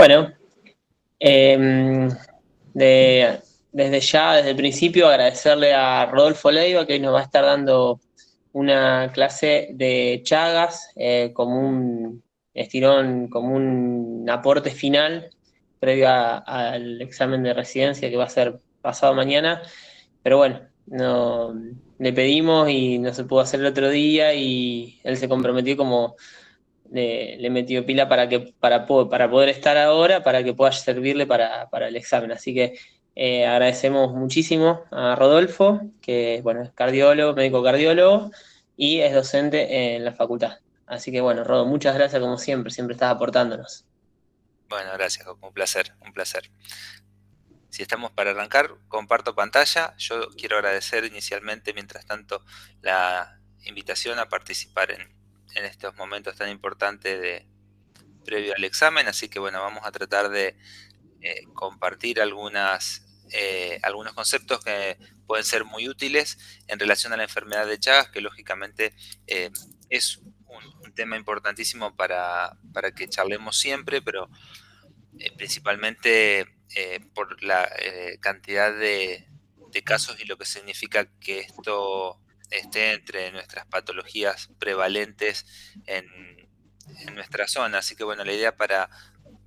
Bueno, em, desde ya, desde el principio, agradecerle a Rodolfo Leiva que hoy nos va a estar dando una clase de Chagas como un estirón, como un aporte final previo al examen de residencia que va a ser pasado mañana. Pero bueno, no, le pedimos y no se pudo hacer el otro día y él se comprometió como le metió pila para poder estar ahora, para que pueda servirle para el examen. Así que agradecemos muchísimo a Rodolfo, que bueno, es cardiólogo, médico cardiólogo, y es docente en la facultad. Así que bueno, Rodo, muchas gracias como siempre, siempre estás aportándonos. Bueno, gracias, Coco, un placer, un placer. Si estamos para arrancar, comparto pantalla. Yo quiero agradecer inicialmente, mientras tanto, la invitación a participar en estos momentos tan importantes previo al examen. Así que bueno, vamos a tratar de compartir algunos conceptos que pueden ser muy útiles en relación a la enfermedad de Chagas, que lógicamente es un tema importantísimo para que charlemos siempre, pero principalmente por la cantidad de casos y lo que significa que esto esté entre nuestras patologías prevalentes en nuestra zona. Así que bueno, la idea para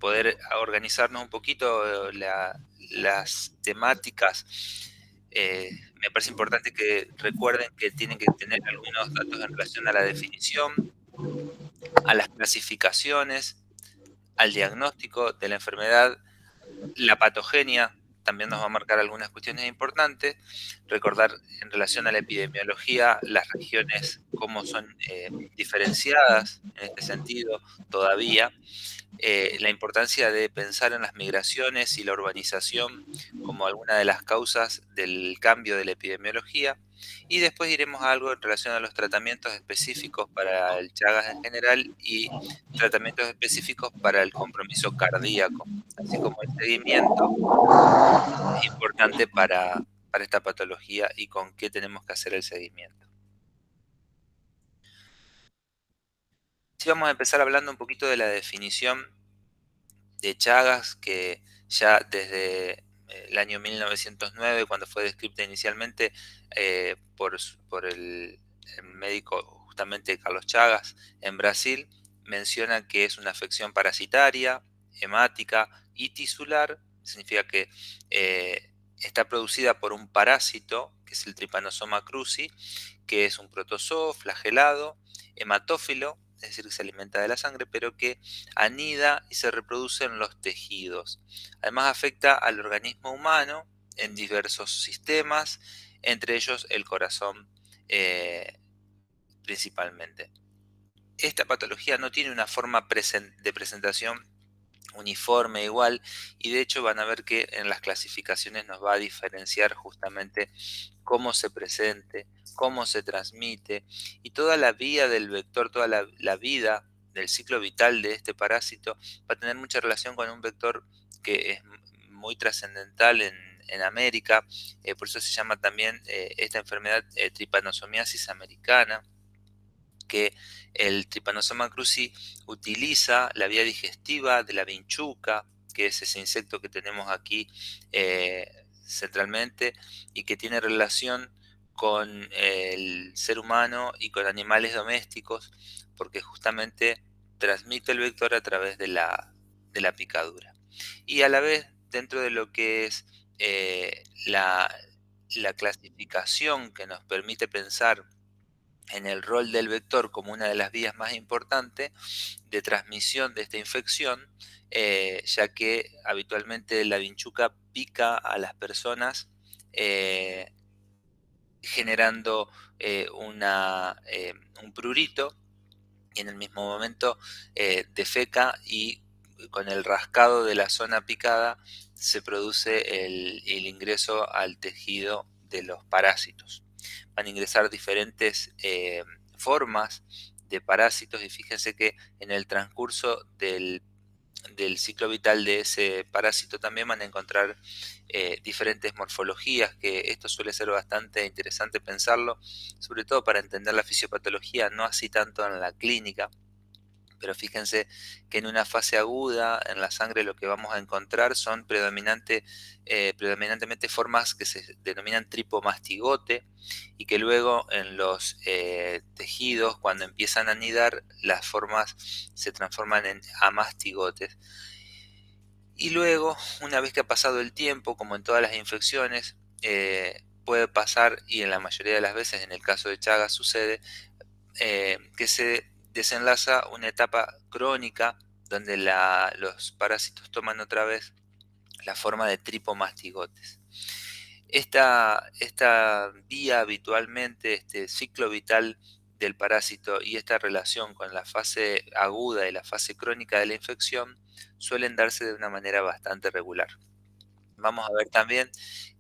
poder organizarnos un poquito las temáticas, me parece importante que recuerden que tienen que tener algunos datos en relación a la definición, a las clasificaciones, al diagnóstico de la enfermedad. La patogenia también nos va a marcar algunas cuestiones importantes. Recordar en relación a la epidemiología las regiones, cómo son diferenciadas en este sentido todavía. La importancia de pensar en las migraciones y la urbanización como alguna de las causas del cambio de la epidemiología. Y después iremos a algo en relación a los tratamientos específicos para el Chagas en general y tratamientos específicos para el compromiso cardíaco, así como el seguimiento es importante para esta patología y con qué tenemos que hacer el seguimiento. Sí, vamos a empezar hablando un poquito de la definición de Chagas, que ya desde el año 1909, cuando fue descrita inicialmente por el médico justamente Carlos Chagas en Brasil, menciona que es una afección parasitaria, hemática y tisular. Significa que está producida por un parásito, que es el Trypanosoma cruzi, que es un protozoo flagelado, hematófilo, es decir, que se alimenta de la sangre, pero que anida y se reproduce en los tejidos. Además afecta al organismo humano en diversos sistemas, entre ellos el corazón principalmente. Esta patología no tiene una forma de presentación uniforme igual, y de hecho van a ver que en las clasificaciones nos va a diferenciar justamente cómo se presente, cómo se transmite, y toda la vía del vector, toda la vida del ciclo vital de este parásito va a tener mucha relación con un vector que es muy trascendental en América. Por eso se llama también esta enfermedad tripanosomiasis americana, que el Trypanosoma cruzi utiliza la vía digestiva de la vinchuca, que es ese insecto que tenemos aquí centralmente, y que tiene relación con el ser humano y con animales domésticos, porque justamente transmite el vector a través de la picadura. Y a la vez, dentro de lo que es la clasificación que nos permite pensar en el rol del vector como una de las vías más importantes de transmisión de esta infección, ya que habitualmente la vinchuca pica a las personas generando un prurito, y en el mismo momento defeca, y con el rascado de la zona picada se produce el ingreso al tejido de los parásitos. Van a ingresar diferentes formas de parásitos, y fíjense que en el transcurso del ciclo vital de ese parásito también van a encontrar diferentes morfologías, que esto suele ser bastante interesante pensarlo, sobre todo para entender la fisiopatología, no así tanto en la clínica, Pero fíjense que en una fase aguda en la sangre lo que vamos a encontrar son predominantemente formas que se denominan tripomastigote, y que luego en los tejidos, cuando empiezan a anidar, las formas se transforman en amastigotes. Y luego, una vez que ha pasado el tiempo, como en todas las infecciones, puede pasar, y en la mayoría de las veces en el caso de Chagas sucede, que se desenlaza una etapa crónica donde los parásitos toman otra vez la forma de tripomastigotes. Esta vía habitualmente, este ciclo vital del parásito y esta relación con la fase aguda y la fase crónica de la infección suelen darse de una manera bastante regular. Vamos a ver también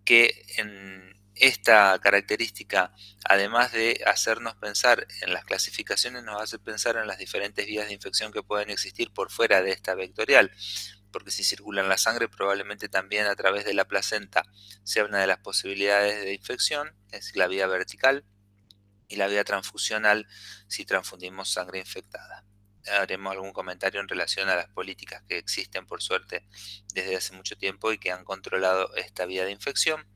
que en esta característica, además de hacernos pensar en las clasificaciones, nos hace pensar en las diferentes vías de infección que pueden existir por fuera de esta vectorial, porque si circula en la sangre, probablemente también a través de la placenta sea una de las posibilidades de infección, es decir, la vía vertical, y la vía transfusional si transfundimos sangre infectada. Haremos algún comentario en relación a las políticas que existen, por suerte, desde hace mucho tiempo y que han controlado esta vía de infección.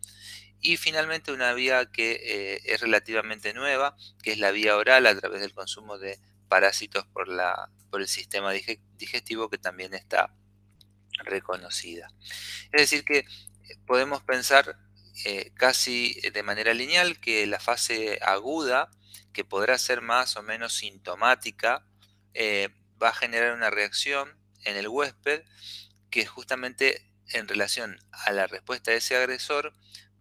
Y finalmente una vía que es relativamente nueva, que es la vía oral a través del consumo de parásitos por el sistema digestivo, que también está reconocida. Es decir que podemos pensar casi de manera lineal que la fase aguda, que podrá ser más o menos sintomática, va a generar una reacción en el huésped que justamente en relación a la respuesta de ese agresor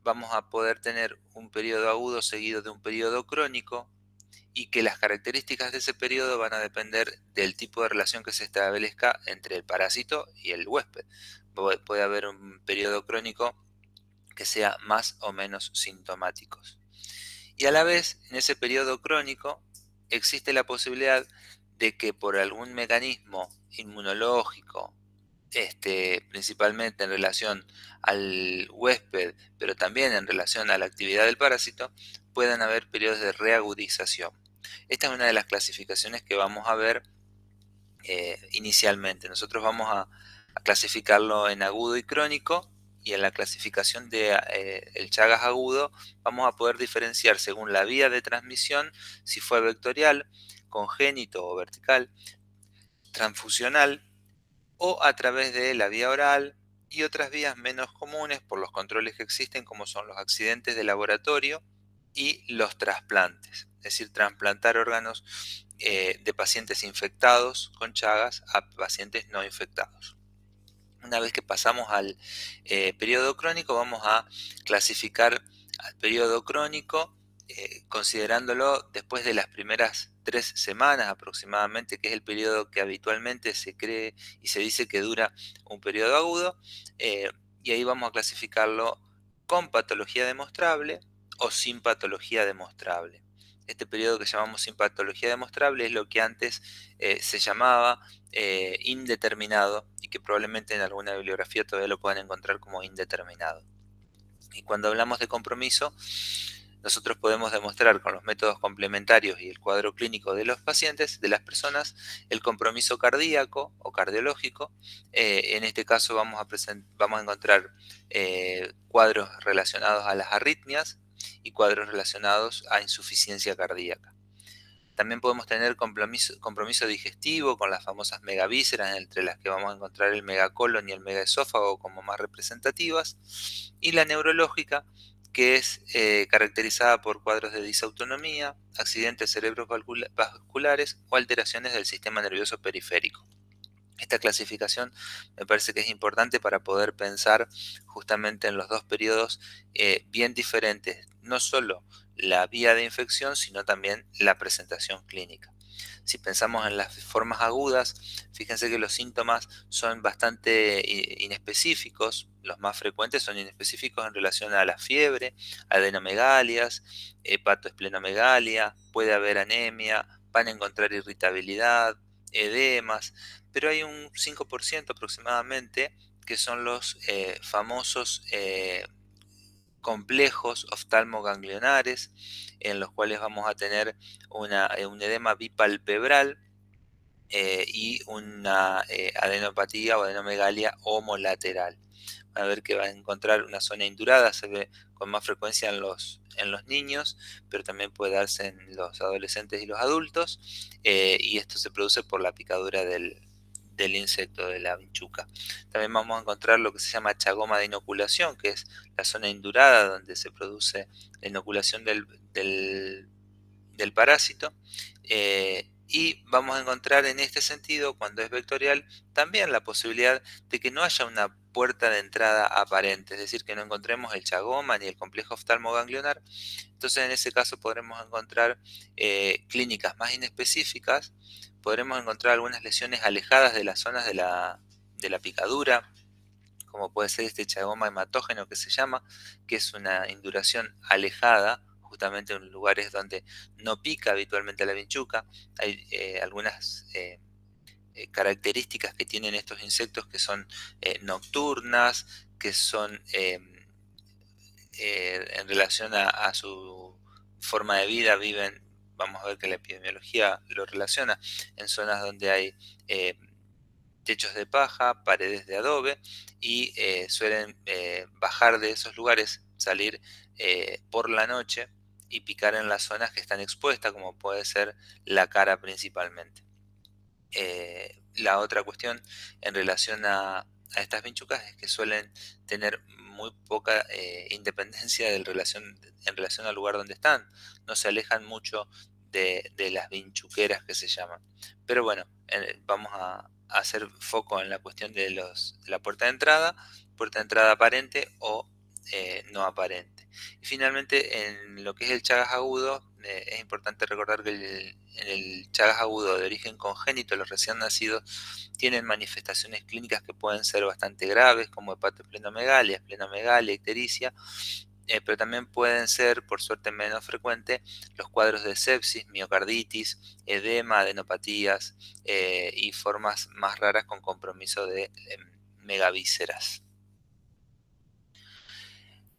vamos a poder tener un periodo agudo seguido de un periodo crónico, y que las características de ese periodo van a depender del tipo de relación que se establezca entre el parásito y el huésped. Puede haber un periodo crónico que sea más o menos sintomáticos. Y a la vez, en ese periodo crónico, existe la posibilidad de que por algún mecanismo inmunológico, principalmente en relación al huésped, pero también en relación a la actividad del parásito, puedan haber periodos de reagudización. Esta es una de las clasificaciones que vamos a ver inicialmente. Nosotros vamos a clasificarlo en agudo y crónico, y en la clasificación de el Chagas agudo vamos a poder diferenciar según la vía de transmisión, si fue vectorial, congénito o vertical, transfusional, o a través de la vía oral, y otras vías menos comunes por los controles que existen, como son los accidentes de laboratorio y los trasplantes, es decir, trasplantar órganos de pacientes infectados con Chagas a pacientes no infectados. Una vez que pasamos al periodo crónico, vamos a clasificar al periodo crónico considerándolo después de las primeras 3 semanas aproximadamente, que es el periodo que habitualmente se cree y se dice que dura un periodo agudo, y ahí vamos a clasificarlo con patología demostrable o sin patología demostrable. Este periodo que llamamos sin patología demostrable es lo que antes se llamaba indeterminado, y que probablemente en alguna bibliografía todavía lo puedan encontrar como indeterminado. Y cuando hablamos de compromiso, nosotros podemos demostrar con los métodos complementarios y el cuadro clínico de los pacientes, de las personas, el compromiso cardíaco o cardiológico. En este caso vamos a encontrar cuadros relacionados a las arritmias y cuadros relacionados a insuficiencia cardíaca. También podemos tener compromiso digestivo con las famosas megavísceras, entre las que vamos a encontrar el megacolon y el megaesófago como más representativas, y la neurológica, que es caracterizada por cuadros de disautonomía, accidentes cerebrovasculares o alteraciones del sistema nervioso periférico. Esta clasificación me parece que es importante para poder pensar justamente en los dos periodos bien diferentes, no solo la vía de infección, sino también la presentación clínica. Si pensamos en las formas agudas, fíjense que los síntomas son bastante inespecíficos. Los más frecuentes son inespecíficos en relación a la fiebre, adenomegalias, hepatoesplenomegalia, puede haber anemia, van a encontrar irritabilidad, edemas, pero hay un 5% aproximadamente que son los famosos complejos oftalmoganglionares, en los cuales vamos a tener un edema bipalpebral, y una adenopatía o adenomegalia homolateral. Van a ver que va a encontrar una zona indurada, se ve con más frecuencia en los niños, pero también puede darse en los adolescentes y los adultos, y esto se produce por la picadura del insecto, de la vinchuca. También vamos a encontrar lo que se llama chagoma de inoculación, que es la zona indurada donde se produce la inoculación del parásito. Y vamos a encontrar en este sentido, cuando es vectorial, también la posibilidad de que no haya una puerta de entrada aparente, es decir, que no encontremos el chagoma ni el complejo oftalmoganglionar. Entonces, en ese caso podremos encontrar clínicas más inespecíficas, podremos encontrar algunas lesiones alejadas de las zonas de la picadura, como puede ser este chagoma hematógeno que se llama, que es una induración alejada, justamente en lugares donde no pica habitualmente la vinchuca. Hay algunas características que tienen estos insectos que son nocturnas, que son en relación a su forma de vida, viven, vamos a ver que la epidemiología lo relaciona, en zonas donde hay techos de paja, paredes de adobe, y suelen bajar de esos lugares, salir por la noche y picar en las zonas que están expuestas, como puede ser la cara principalmente. La otra cuestión en relación a estas vinchucas es que suelen tener muy poca independencia en relación al lugar donde están. No se alejan mucho de las vinchuqueras que se llaman. Pero bueno, vamos a hacer foco en la cuestión de la puerta de entrada aparente o no aparente. Y finalmente, en lo que es el Chagas agudo, es importante recordar que en el Chagas agudo de origen congénito, los recién nacidos tienen manifestaciones clínicas que pueden ser bastante graves, como hepatoesplenomegalia, esplenomegalia, ictericia, pero también pueden ser, por suerte menos frecuente, los cuadros de sepsis, miocarditis, edema, adenopatías y formas más raras con compromiso de megavísceras.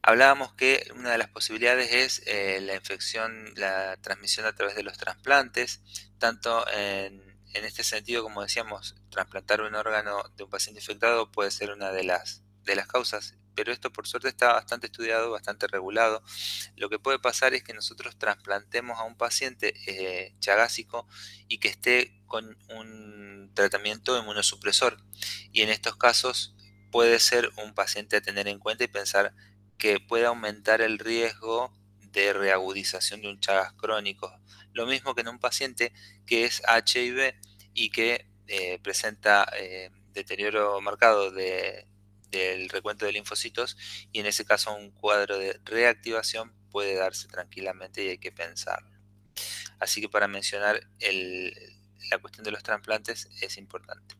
Hablábamos que una de las posibilidades es la infección, la transmisión a través de los trasplantes, tanto en este sentido, como decíamos, trasplantar un órgano de un paciente infectado puede ser una de las causas, pero esto por suerte está bastante estudiado, bastante regulado. Lo que puede pasar es que nosotros trasplantemos a un paciente chagásico y que esté con un tratamiento inmunosupresor, y en estos casos puede ser un paciente a tener en cuenta y pensar que puede aumentar el riesgo de reagudización de un Chagas crónico. Lo mismo que en un paciente que es HIV y que presenta deterioro marcado del recuento de linfocitos, y en ese caso un cuadro de reactivación puede darse tranquilamente y hay que pensarlo. Así que para mencionar la cuestión de los trasplantes es importante.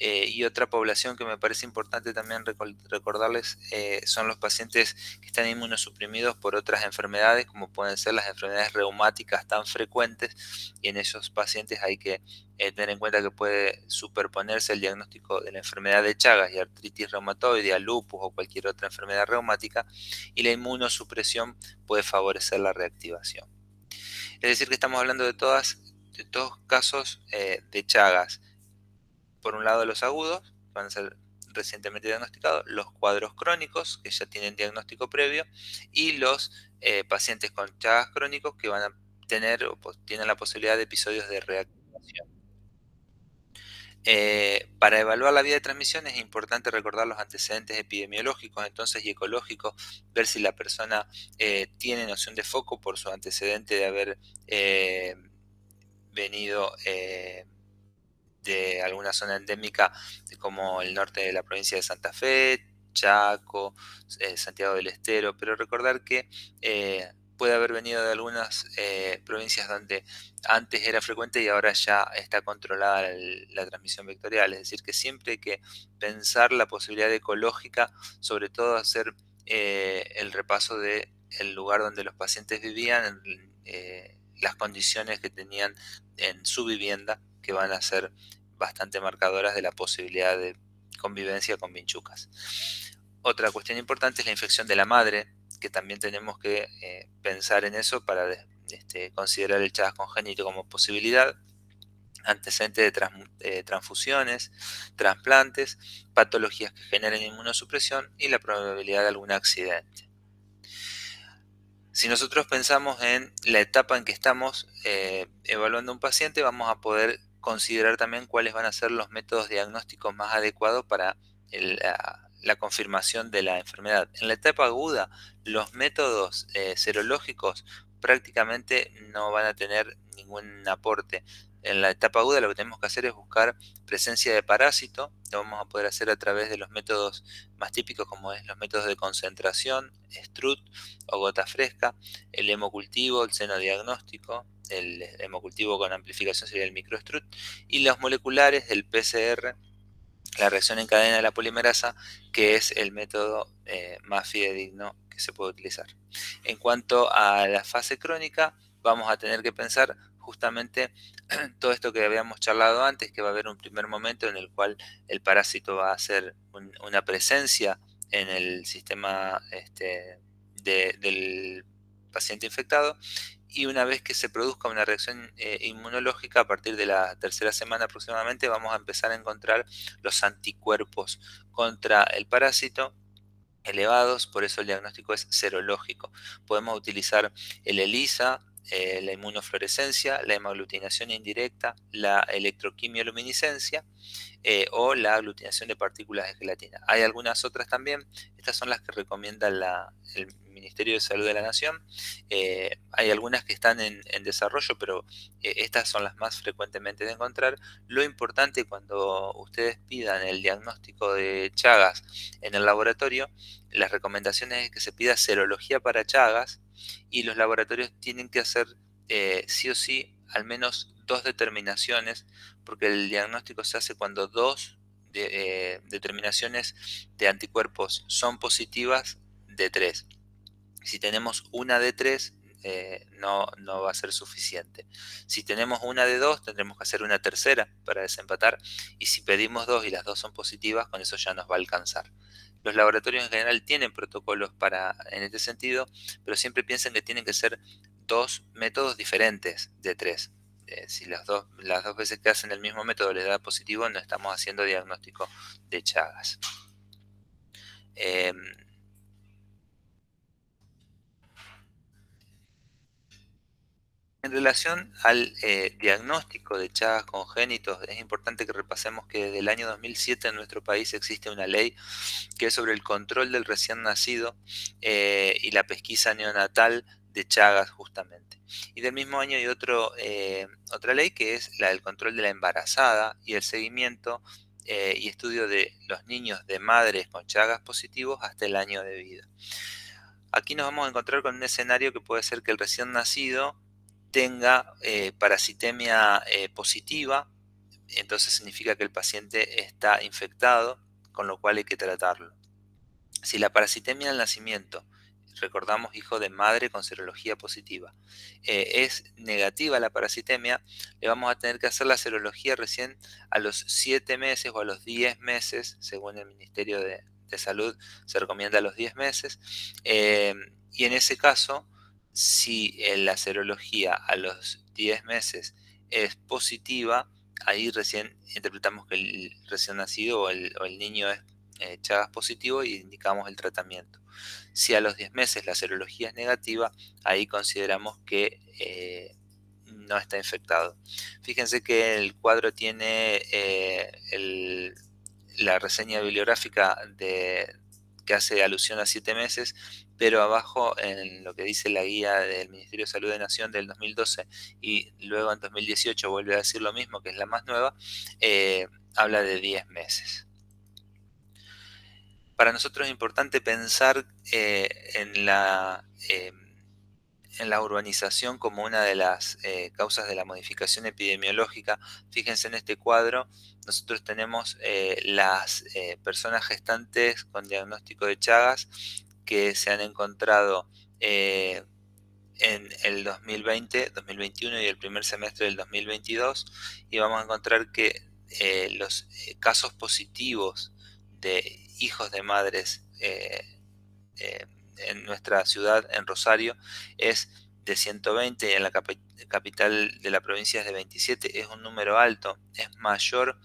Y otra población que me parece importante también recordarles son los pacientes que están inmunosuprimidos por otras enfermedades, como pueden ser las enfermedades reumáticas tan frecuentes, y en esos pacientes hay que tener en cuenta que puede superponerse el diagnóstico de la enfermedad de Chagas y artritis reumatoide, a lupus o cualquier otra enfermedad reumática, y la inmunosupresión puede favorecer la reactivación. Es decir, que estamos hablando de todos casos de Chagas. Por un lado, los agudos, que van a ser recientemente diagnosticados, los cuadros crónicos, que ya tienen diagnóstico previo, y los pacientes con Chagas crónicos que van a tener o tienen la posibilidad de episodios de reactivación. Para evaluar la vía de transmisión es importante recordar los antecedentes epidemiológicos entonces y ecológicos, ver si la persona tiene noción de foco por su antecedente de haber venido de alguna zona endémica como el norte de la provincia de Santa Fe, Chaco, Santiago del Estero, pero recordar que puede haber venido de algunas provincias donde antes era frecuente y ahora ya está controlada la transmisión vectorial. Es decir, que siempre hay que pensar la posibilidad ecológica, sobre todo hacer el repaso del lugar donde los pacientes vivían, las condiciones que tenían en su vivienda, que van a ser bastante marcadoras de la posibilidad de convivencia con vinchucas. Otra cuestión importante es la infección de la madre, que también tenemos que pensar en eso para considerar el Chagas congénito como posibilidad. antecedentes de transfusiones, trasplantes, patologías que generen inmunosupresión y la probabilidad de algún accidente. Si nosotros pensamos en la etapa en que estamos evaluando a un paciente, vamos a poder considerar también cuáles van a ser los métodos diagnósticos más adecuados para la confirmación de la enfermedad. En la etapa aguda, los métodos serológicos prácticamente no van a tener ningún aporte. En la etapa aguda lo que tenemos que hacer es buscar presencia de parásito. Lo vamos a poder hacer a través de los métodos más típicos, como es los métodos de concentración, Strut o gota fresca, el hemocultivo, el seno diagnóstico, el hemocultivo con amplificación sería el microstrut, y los moleculares del PCR, la reacción en cadena de la polimerasa, que es el método más fidedigno que se puede utilizar. En cuanto a la fase crónica, vamos a tener que pensar justamente todo esto que habíamos charlado antes, que va a haber un primer momento en el cual el parásito va a hacer una presencia en el sistema del paciente infectado, y una vez que se produzca una reacción inmunológica, a partir de la tercera semana aproximadamente, vamos a empezar a encontrar los anticuerpos contra el parásito elevados, por eso el diagnóstico es serológico. Podemos utilizar el ELISA, la inmunofluorescencia, la hemaglutinación indirecta, la electroquimioluminiscencia o la aglutinación de partículas de gelatina. Hay algunas otras también, estas son las que recomienda el Ministerio de Salud de la Nación. Hay algunas que están en desarrollo, pero estas son las más frecuentemente de encontrar. Lo importante cuando ustedes pidan el diagnóstico de Chagas en el laboratorio, las recomendaciones es que se pida serología para Chagas, y los laboratorios tienen que hacer sí o sí al menos 2 determinaciones, porque el diagnóstico se hace cuando 2 determinaciones de anticuerpos son positivas de 3. Si tenemos una de 3, no va a ser suficiente. Si tenemos una de 2, tendremos que hacer una tercera para desempatar, y si pedimos 2 y las 2 son positivas, con eso ya nos va a alcanzar. Los laboratorios en general tienen protocolos en este sentido, pero siempre piensen que tienen que ser 2 métodos diferentes de 3. Si las dos veces que hacen el mismo método les da positivo, no estamos haciendo diagnóstico de Chagas. Eh, En relación al diagnóstico de Chagas congénitos, es importante que repasemos que desde el año 2007 en nuestro país existe una ley que es sobre el control del recién nacido y la pesquisa neonatal de Chagas justamente. Y del mismo año hay otra ley que es la del control de la embarazada y el seguimiento y estudio de los niños de madres con Chagas positivos hasta el año de vida. Aquí nos vamos a encontrar con un escenario que puede ser que el recién nacido tenga parasitemia positiva, entonces significa que el paciente está infectado, con lo cual hay que tratarlo. Si la parasitemia al nacimiento, recordamos hijo de madre con serología positiva, es negativa la parasitemia, le vamos a tener que hacer la serología recién a los 7 meses o a los 10 meses, según el Ministerio de Salud se recomienda a los 10 meses, y en ese caso, si la serología a los 10 meses es positiva, ahí recién interpretamos que el recién nacido o el niño es Chagas positivo y indicamos el tratamiento. Si a los 10 meses la serología es negativa, ahí consideramos que no está infectado. Fíjense que el cuadro tiene la reseña bibliográfica que hace alusión a 7 meses, pero abajo en lo que dice la guía del Ministerio de Salud de Nación del 2012 y luego en 2018 vuelve a decir lo mismo, que es la más nueva, habla de 10 meses. Para nosotros es importante pensar en la urbanización como una de las causas de la modificación epidemiológica. Fíjense en este cuadro, nosotros tenemos las personas gestantes con diagnóstico de Chagas que se han encontrado en el 2020, 2021 y el primer semestre del 2022, y vamos a encontrar que los casos positivos de hijos de madres en nuestra ciudad, en Rosario, es de 120 y en la capital de la provincia es de 27, es un número alto, es mayor,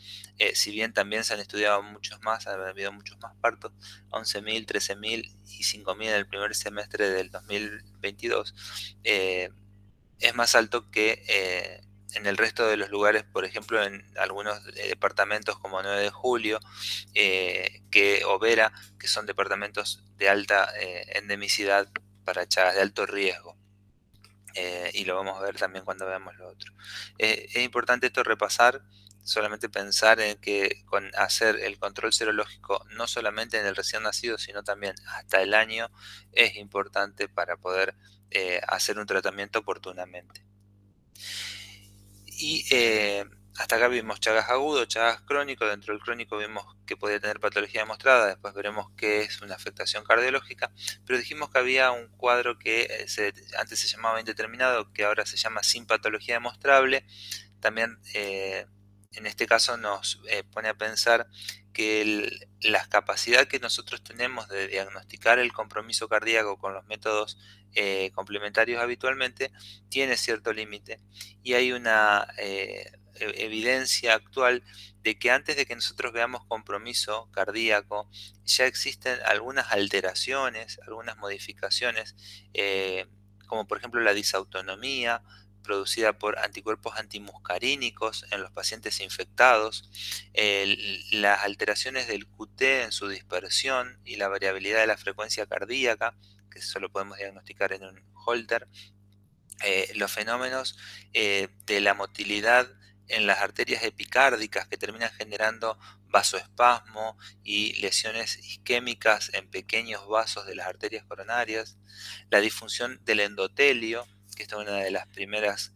si bien también se han estudiado muchos más, ha habido muchos más partos, 11.000, 13.000 y 5.000 en el primer semestre del 2022, es más alto que en el resto de los lugares, por ejemplo, en algunos departamentos como 9 de Julio o Vera, que son departamentos de alta endemicidad para Chagas, de alto riesgo. Y lo vamos a ver también cuando veamos lo otro. Es importante esto repasar, solamente pensar en que con hacer el control serológico no solamente en el recién nacido, sino también hasta el año, es importante para poder hacer un tratamiento oportunamente. Y hasta acá vimos Chagas agudo, Chagas crónico. Dentro del crónico vimos que podía tener patología demostrada, después veremos qué es una afectación cardiológica, pero dijimos que había un cuadro que antes se llamaba indeterminado, que ahora se llama sin patología demostrable. También en este caso nos pone a pensar que la capacidad que nosotros tenemos de diagnosticar el compromiso cardíaco con los métodos complementarios habitualmente tiene cierto límite, y hay una evidencia actual de que antes de que nosotros veamos compromiso cardíaco ya existen algunas alteraciones, algunas modificaciones, como por ejemplo la disautonomía producida por anticuerpos antimuscarínicos en los pacientes infectados, las alteraciones del QT en su dispersión y la variabilidad de la frecuencia cardíaca, que solo podemos diagnosticar en un Holter, los fenómenos de la motilidad en las arterias epicárdicas que terminan generando vasoespasmo y lesiones isquémicas en pequeños vasos de las arterias coronarias, la disfunción del endotelio, que esta es una de las primeras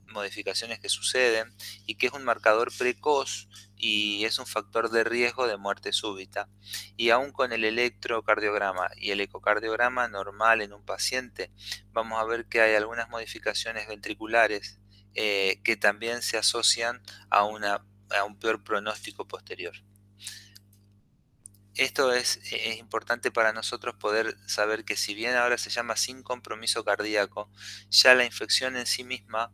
modificaciones que suceden y que es un marcador precoz y es un factor de riesgo de muerte súbita. Y aún con el electrocardiograma y el ecocardiograma normal en un paciente, vamos a ver que hay algunas modificaciones ventriculares que también se asocian a un peor pronóstico posterior. Esto es importante para nosotros poder saber que si bien ahora se llama sin compromiso cardíaco, ya la infección en sí misma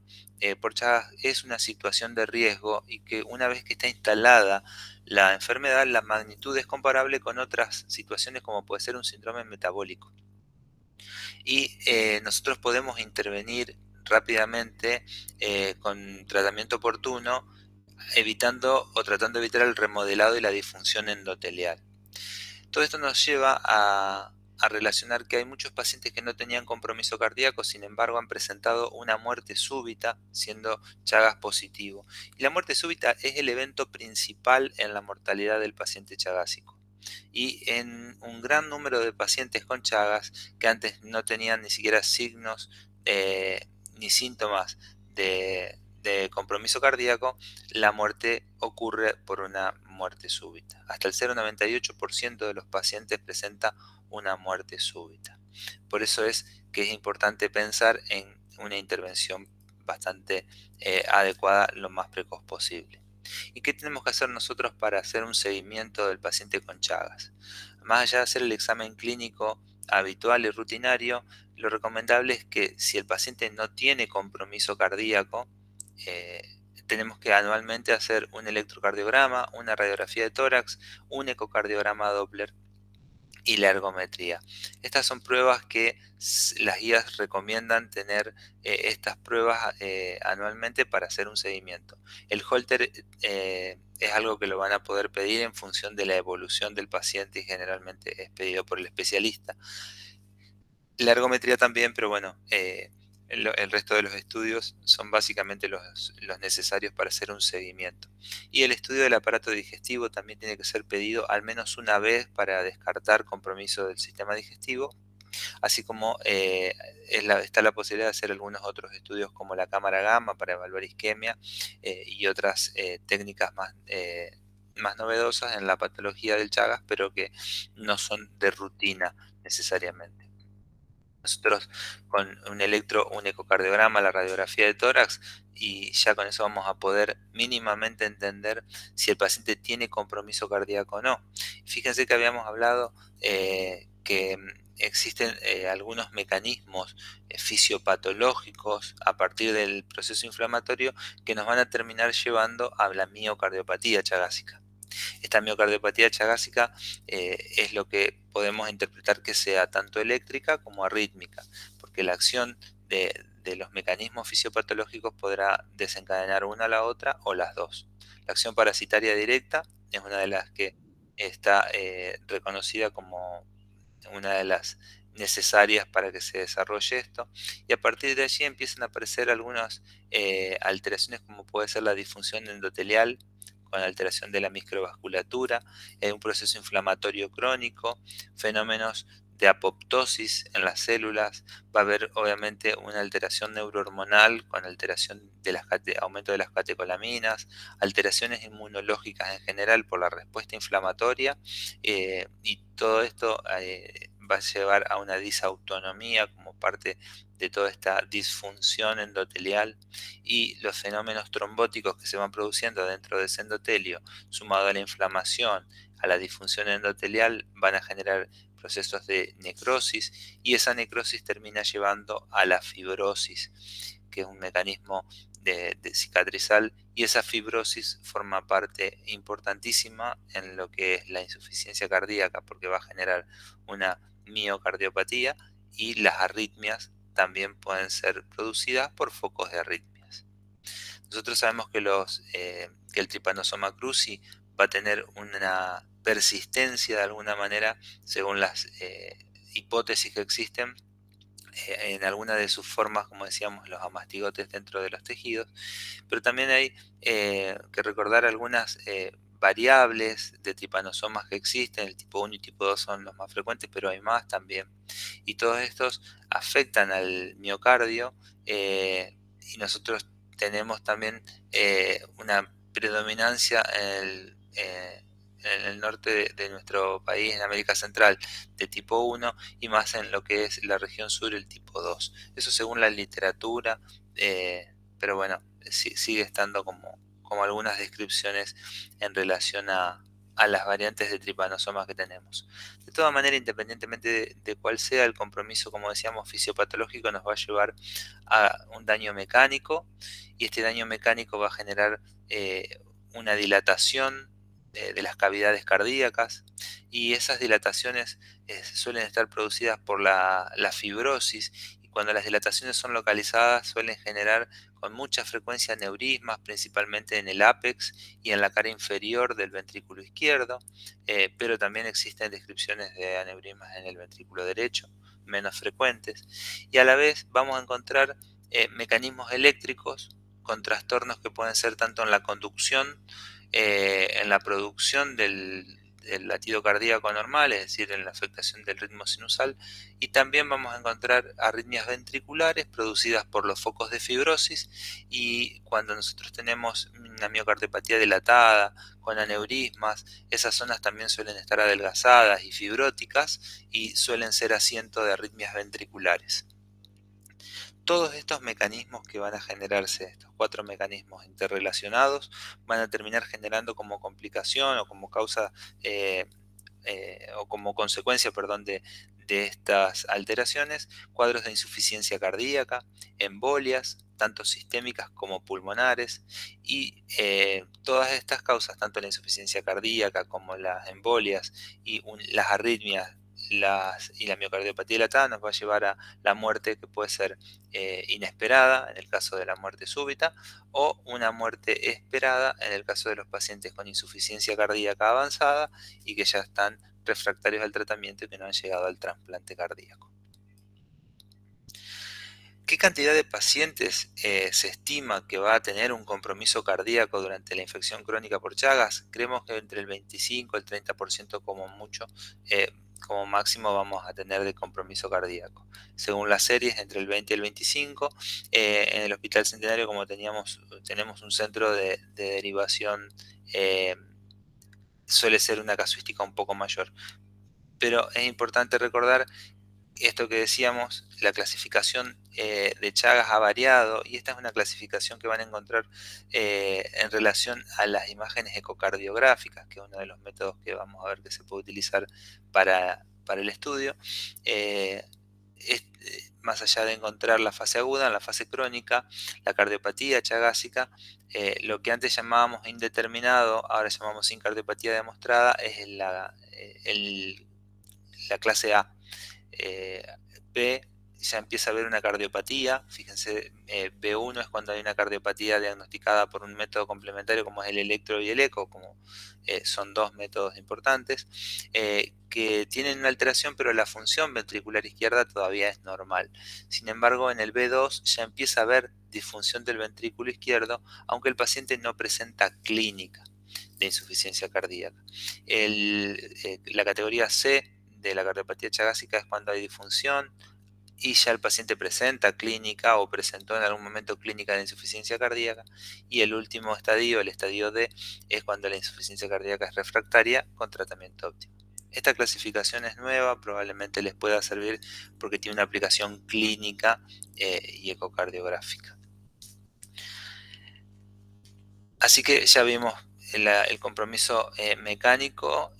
por Chagas es una situación de riesgo, y que una vez que está instalada la enfermedad, la magnitud es comparable con otras situaciones como puede ser un síndrome metabólico. Y nosotros podemos intervenir rápidamente con tratamiento oportuno, evitando o tratando de evitar el remodelado y la disfunción endotelial. Todo esto nos lleva a relacionar que hay muchos pacientes que no tenían compromiso cardíaco, sin embargo han presentado una muerte súbita siendo Chagas positivo. Y la muerte súbita es el evento principal en la mortalidad del paciente chagásico. Y en un gran número de pacientes con Chagas que antes no tenían ni siquiera signos ni síntomas de compromiso cardíaco, la muerte ocurre por una muerte súbita. Hasta el 0,98% de los pacientes presenta una muerte súbita. Por eso es que es importante pensar en una intervención bastante adecuada lo más precoz posible. ¿Y qué tenemos que hacer nosotros para hacer un seguimiento del paciente con Chagas? Más allá de hacer el examen clínico habitual y rutinario, lo recomendable es que si el paciente no tiene compromiso cardíaco, tenemos que anualmente hacer un electrocardiograma, una radiografía de tórax, un ecocardiograma Doppler y la ergometría. Estas son pruebas que las guías recomiendan tener estas pruebas anualmente para hacer un seguimiento. El Holter es algo que lo van a poder pedir en función de la evolución del paciente y generalmente es pedido por el especialista. La ergometría también, pero bueno, el resto de los estudios son básicamente los necesarios para hacer un seguimiento. Y el estudio del aparato digestivo también tiene que ser pedido al menos una vez para descartar compromiso del sistema digestivo, así como está la posibilidad de hacer algunos otros estudios como la cámara gamma para evaluar isquemia y otras técnicas más novedosas en la patología del Chagas, pero que no son de rutina necesariamente. Nosotros con un ecocardiograma, la radiografía de tórax, y ya con eso vamos a poder mínimamente entender si el paciente tiene compromiso cardíaco o no. Fíjense que habíamos hablado que existen algunos mecanismos fisiopatológicos a partir del proceso inflamatorio que nos van a terminar llevando a la miocardiopatía chagásica. Esta miocardiopatía chagásica es lo que podemos interpretar que sea tanto eléctrica como arrítmica, porque la acción de los mecanismos fisiopatológicos podrá desencadenar una a la otra o las dos. La acción parasitaria directa es una de las que está reconocida como una de las necesarias para que se desarrolle esto, y a partir de allí empiezan a aparecer algunas alteraciones como puede ser la disfunción endotelial con alteración de la microvasculatura, un proceso inflamatorio crónico, fenómenos de apoptosis en las células, va a haber obviamente una alteración neurohormonal con alteración de aumento de las catecolaminas, alteraciones inmunológicas en general por la respuesta inflamatoria, y todo esto va a llevar a una disautonomía como parte de toda esta disfunción endotelial, y los fenómenos trombóticos que se van produciendo dentro de ese endotelio, sumado a la inflamación, a la disfunción endotelial, van a generar procesos de necrosis, y esa necrosis termina llevando a la fibrosis, que es un mecanismo de cicatrizal, y esa fibrosis forma parte importantísima en lo que es la insuficiencia cardíaca, porque va a generar una miocardiopatía, y las arritmias también pueden ser producidas por focos de arritmias. Nosotros sabemos que el trypanosoma cruzi va a tener una persistencia de alguna manera, según las hipótesis que existen, en alguna de sus formas, como decíamos, los amastigotes dentro de los tejidos, pero también hay que recordar algunas variables de tripanosomas que existen. El tipo 1 y tipo 2 son los más frecuentes, pero hay más también, y todos estos afectan al miocardio, y nosotros tenemos también una predominancia en el norte de nuestro país, en América Central, de tipo 1, y más en lo que es la región sur, el tipo 2. Eso según la literatura, pero bueno, sigue estando como algunas descripciones en relación a las variantes de tripanosoma que tenemos. De toda manera, independientemente de cuál sea el compromiso, como decíamos, fisiopatológico, nos va a llevar a un daño mecánico, y este daño mecánico va a generar una dilatación de las cavidades cardíacas, y esas dilataciones suelen estar producidas por la fibrosis, y cuando las dilataciones son localizadas suelen generar con mucha frecuencia neurismas, principalmente en el ápex y en la cara inferior del ventrículo izquierdo, pero también existen descripciones de aneurismas en el ventrículo derecho, menos frecuentes, y a la vez vamos a encontrar mecanismos eléctricos con trastornos que pueden ser tanto en la conducción, en la producción del latido cardíaco normal, es decir, en la afectación del ritmo sinusal, y también vamos a encontrar arritmias ventriculares producidas por los focos de fibrosis, y cuando nosotros tenemos una miocardiopatía dilatada con aneurismas, esas zonas también suelen estar adelgazadas y fibróticas, y suelen ser asiento de arritmias ventriculares. Todos estos mecanismos que van a generarse, estos 4 mecanismos interrelacionados, van a terminar generando como complicación o como causa o como consecuencia, perdón, de estas alteraciones, cuadros de insuficiencia cardíaca, embolias, tanto sistémicas como pulmonares, y todas estas causas, tanto la insuficiencia cardíaca como las embolias y las arritmias, y la miocardiopatía dilatada, nos va a llevar a la muerte, que puede ser inesperada en el caso de la muerte súbita, o una muerte esperada en el caso de los pacientes con insuficiencia cardíaca avanzada y que ya están refractarios al tratamiento y que no han llegado al trasplante cardíaco. ¿Qué cantidad de pacientes se estima que va a tener un compromiso cardíaco durante la infección crónica por Chagas? Creemos que entre el 25 y el 30% como mucho, como máximo vamos a tener de compromiso cardíaco. Según las series, entre el 20 y el 25. En el Hospital Centenario, como tenemos un centro de derivación, suele ser una casuística un poco mayor. Pero es importante recordar esto que decíamos, la clasificación de Chagas ha variado, y esta es una clasificación que van a encontrar en relación a las imágenes ecocardiográficas, que es uno de los métodos que vamos a ver que se puede utilizar para para el estudio. Más allá de encontrar la fase aguda, en la fase crónica, la cardiopatía chagásica, lo que antes llamábamos indeterminado, ahora llamamos sin cardiopatía demostrada, es la clase A. B, ya empieza a haber una cardiopatía. Fíjense, B1 es cuando hay una cardiopatía diagnosticada por un método complementario como es el electro y el eco, como son dos métodos importantes, que tienen una alteración, pero la función ventricular izquierda todavía es normal. Sin embargo, en el B2 ya empieza a haber disfunción del ventrículo izquierdo, aunque el paciente no presenta clínica de insuficiencia cardíaca. La categoría C de la cardiopatía chagásica es cuando hay disfunción y ya el paciente presenta clínica o presentó en algún momento clínica de insuficiencia cardíaca. Y el último estadio, el estadio D, es cuando la insuficiencia cardíaca es refractaria con tratamiento óptimo. Esta clasificación es nueva, probablemente les pueda servir porque tiene una aplicación clínica y ecocardiográfica. Así que ya vimos el compromiso mecánico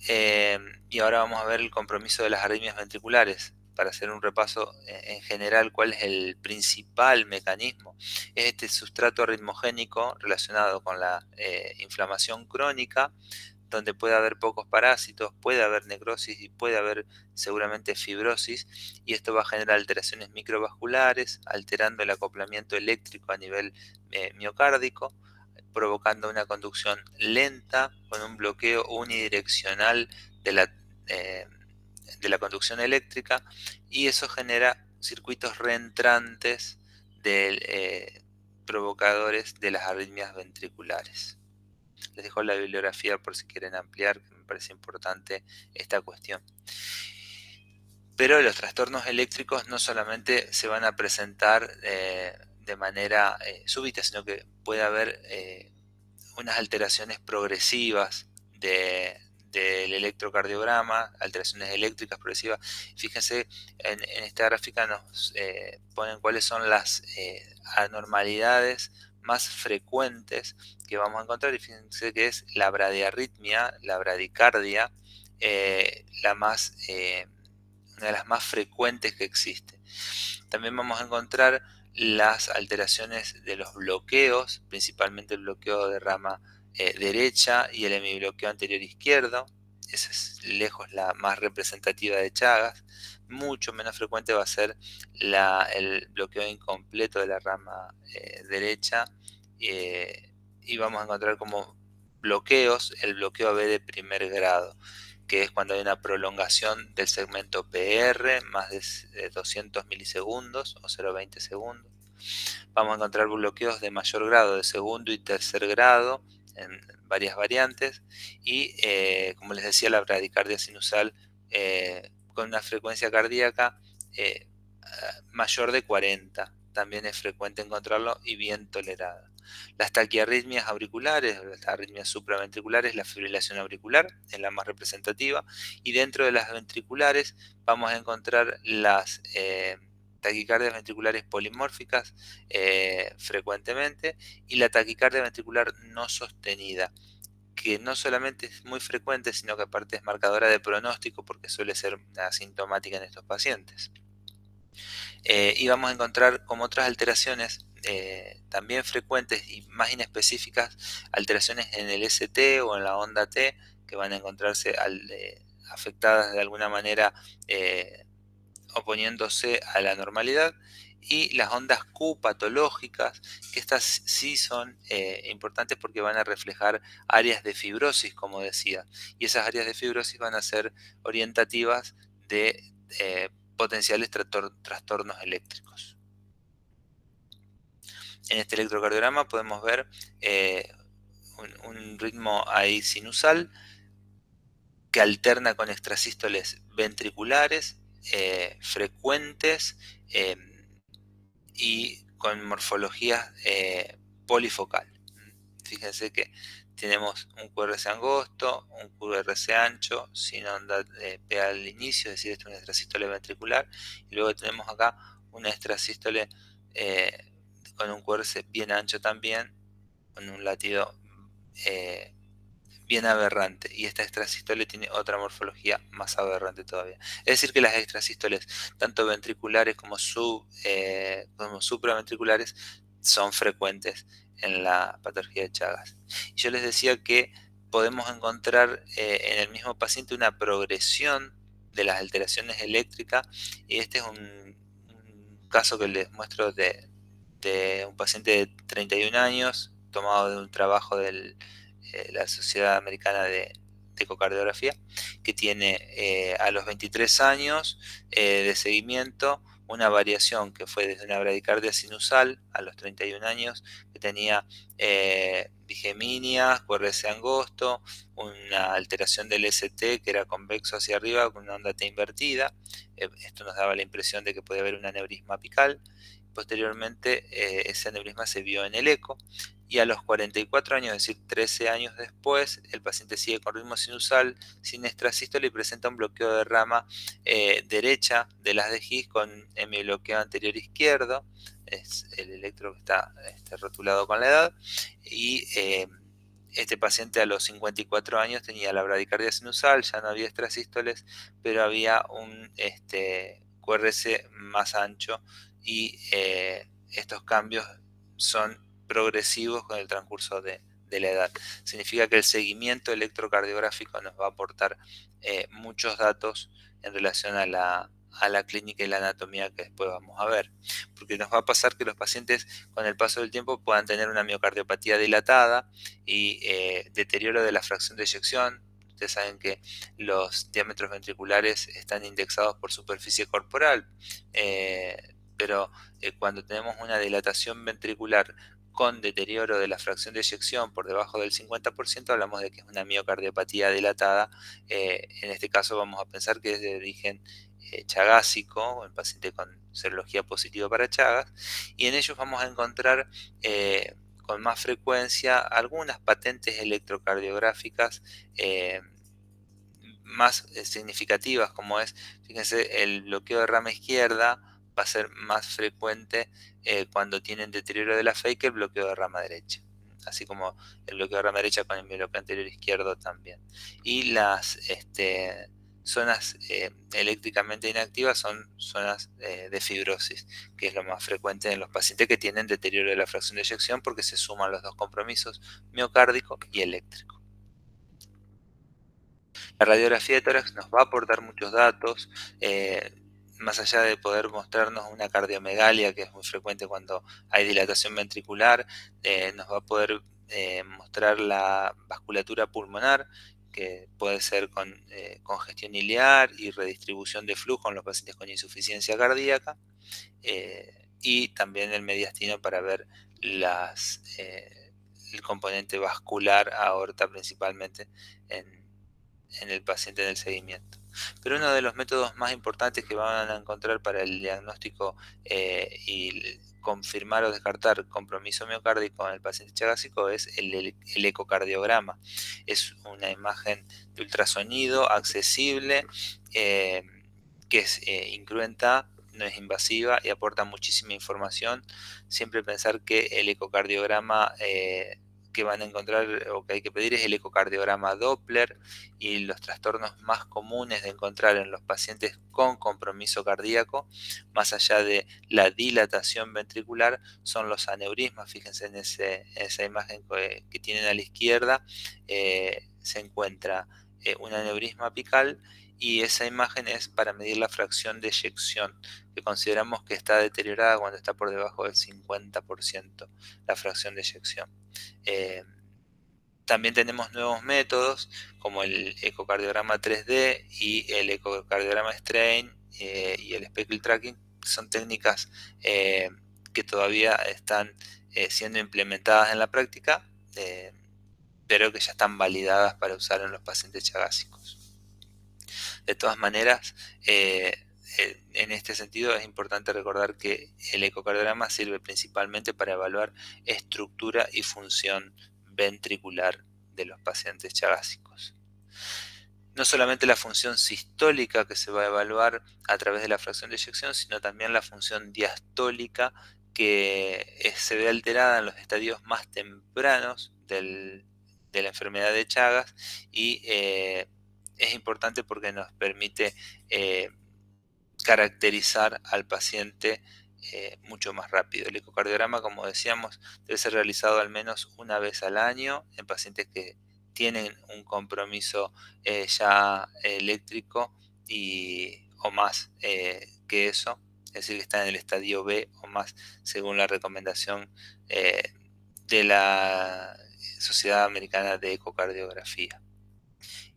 y ahora vamos a ver el compromiso de las arritmias ventriculares. Para hacer un repaso en general, ¿cuál es el principal mecanismo? Es este sustrato arritmogénico relacionado con la inflamación crónica, donde puede haber pocos parásitos, puede haber necrosis y puede haber seguramente fibrosis, y esto va a generar alteraciones microvasculares, alterando el acoplamiento eléctrico a nivel miocárdico, provocando una conducción lenta con un bloqueo unidireccional de la conducción eléctrica, y eso genera circuitos reentrantes de provocadores de las arritmias ventriculares. Les dejo la bibliografía por si quieren ampliar, que me parece importante esta cuestión. Pero los trastornos eléctricos no solamente se van a presentar de manera súbita, sino que puede haber unas alteraciones progresivas del electrocardiograma, alteraciones eléctricas progresivas. Fíjense, en esta gráfica nos ponen cuáles son las anormalidades más frecuentes que vamos a encontrar, y fíjense que es la bradiarritmia, la bradicardia, una de las más frecuentes que existe. También vamos a encontrar las alteraciones de los bloqueos, principalmente el bloqueo de rama derecha y el hemibloqueo anterior izquierdo. Esa es lejos la más representativa de Chagas. Mucho menos frecuente va a ser el bloqueo incompleto de la rama derecha, y vamos a encontrar como bloqueos el bloqueo AB de primer grado, que es cuando hay una prolongación del segmento PR, más de 200 milisegundos o 0,20 segundos. Vamos a encontrar bloqueos de mayor grado, de segundo y tercer grado, en varias variantes, y como les decía, la bradicardia sinusal con una frecuencia cardíaca mayor de 40, también es frecuente encontrarlo y bien tolerada. Las taquiarritmias auriculares, las arritmias supraventriculares, la fibrilación auricular es la más representativa, y dentro de las ventriculares vamos a encontrar las taquicardias ventriculares polimórficas frecuentemente, y la taquicardia ventricular no sostenida, que no solamente es muy frecuente, sino que aparte es marcadora de pronóstico porque suele ser asintomática en estos pacientes. Y vamos a encontrar como otras alteraciones también frecuentes y más inespecíficas, alteraciones en el ST o en la onda T, que van a encontrarse afectadas de alguna manera oponiéndose a la normalidad, y las ondas Q patológicas, que estas sí son importantes porque van a reflejar áreas de fibrosis, como decía, y esas áreas de fibrosis van a ser orientativas de potenciales trastornos eléctricos. En este electrocardiograma podemos ver un ritmo ahí sinusal que alterna con extrasístoles ventriculares frecuentes y con morfología polifocal. Fíjense que tenemos un QRS angosto, un QRS ancho, sin onda P al inicio, es decir, esto es un extrasístole ventricular, y luego tenemos acá un extrasístole con un QRS bien ancho también, con un latido bien aberrante, y esta extrasístole tiene otra morfología más aberrante todavía. Es decir, que las extrasístoles, tanto ventriculares como supraventriculares, son frecuentes en la patología de Chagas. Y yo les decía que podemos encontrar en el mismo paciente una progresión de las alteraciones eléctricas, y este es un caso que les muestro de un paciente de 31 años, tomado de un trabajo de la Sociedad Americana de Ecocardiografía, que tiene a los 23 años de seguimiento una variación que fue desde una bradicardia sinusal a los 31 años, que tenía bigeminia, QRS angosto, una alteración del ST que era convexo hacia arriba con una onda T invertida. Esto nos daba la impresión de que podía haber un aneurisma apical. Posteriormente, ese aneurisma se vio en el eco, y a los 44 años, es decir, 13 años después, el paciente sigue con ritmo sinusal, sin extrasístole, y presenta un bloqueo de rama derecha de las de His con hemibloqueo anterior izquierdo. Es el electro que está rotulado con la edad. Y este paciente a los 54 años tenía la bradicardia sinusal, ya no había extrasístoles, pero había un QRS más ancho, y estos cambios son progresivos con el transcurso de la edad. Significa que el seguimiento electrocardiográfico nos va a aportar muchos datos en relación a la clínica y la anatomía que después vamos a ver, porque nos va a pasar que los pacientes con el paso del tiempo puedan tener una miocardiopatía dilatada y deterioro de la fracción de eyección. Ustedes saben que los diámetros ventriculares están indexados por superficie corporal, pero cuando tenemos una dilatación ventricular con deterioro de la fracción de eyección por debajo del 50%, hablamos de que es una miocardiopatía dilatada. En este caso vamos a pensar que es de origen chagásico, el paciente con serología positiva para Chagas, y en ellos vamos a encontrar con más frecuencia algunas patentes electrocardiográficas más significativas, como es, fíjense, el bloqueo de rama izquierda va a ser más frecuente cuando tienen deterioro de la fe que el bloqueo de rama derecha, así como el bloqueo de rama derecha con el bloqueo anterior izquierdo también. Y las zonas eléctricamente inactivas son zonas de fibrosis, que es lo más frecuente en los pacientes que tienen deterioro de la fracción de eyección, porque se suman los dos compromisos, miocárdico y eléctrico. La radiografía de tórax nos va a aportar muchos datos, más allá de poder mostrarnos una cardiomegalia, que es muy frecuente cuando hay dilatación ventricular, nos va a poder mostrar la vasculatura pulmonar, que puede ser con congestión ilear y redistribución de flujo en los pacientes con insuficiencia cardíaca, y también el mediastino para ver el componente vascular, aorta principalmente, en el paciente en el seguimiento. Pero uno de los métodos más importantes que van a encontrar para el diagnóstico y confirmar o descartar compromiso miocárdico en el paciente chagásico es el ecocardiograma. Es una imagen de ultrasonido accesible, que es incruenta, no es invasiva y aporta muchísima información. Siempre pensar que el ecocardiograma que van a encontrar o que hay que pedir es el ecocardiograma Doppler, y los trastornos más comunes de encontrar en los pacientes con compromiso cardíaco, más allá de la dilatación ventricular, son los aneurismas. Fíjense en esa imagen que tienen a la izquierda, se encuentra un aneurisma apical, y esa imagen es para medir la fracción de eyección, que consideramos que está deteriorada cuando está por debajo del 50% la fracción de eyección. También tenemos nuevos métodos como el ecocardiograma 3D y el ecocardiograma strain y el speckle tracking. Son técnicas que todavía están siendo implementadas en la práctica, pero que ya están validadas para usar en los pacientes chagásicos. De todas maneras, en este sentido es importante recordar que el ecocardiograma sirve principalmente para evaluar estructura y función ventricular de los pacientes chagásicos. No solamente la función sistólica, que se va a evaluar a través de la fracción de eyección, sino también la función diastólica, que se ve alterada en los estadios más tempranos del de la enfermedad de Chagas, y es importante porque nos permite caracterizar al paciente mucho más rápido. El ecocardiograma, como decíamos, debe ser realizado al menos una vez al año en pacientes que tienen un compromiso ya eléctrico o más que eso, es decir, que están en el estadio B o más, según la recomendación de la Sociedad Americana de Ecocardiografía.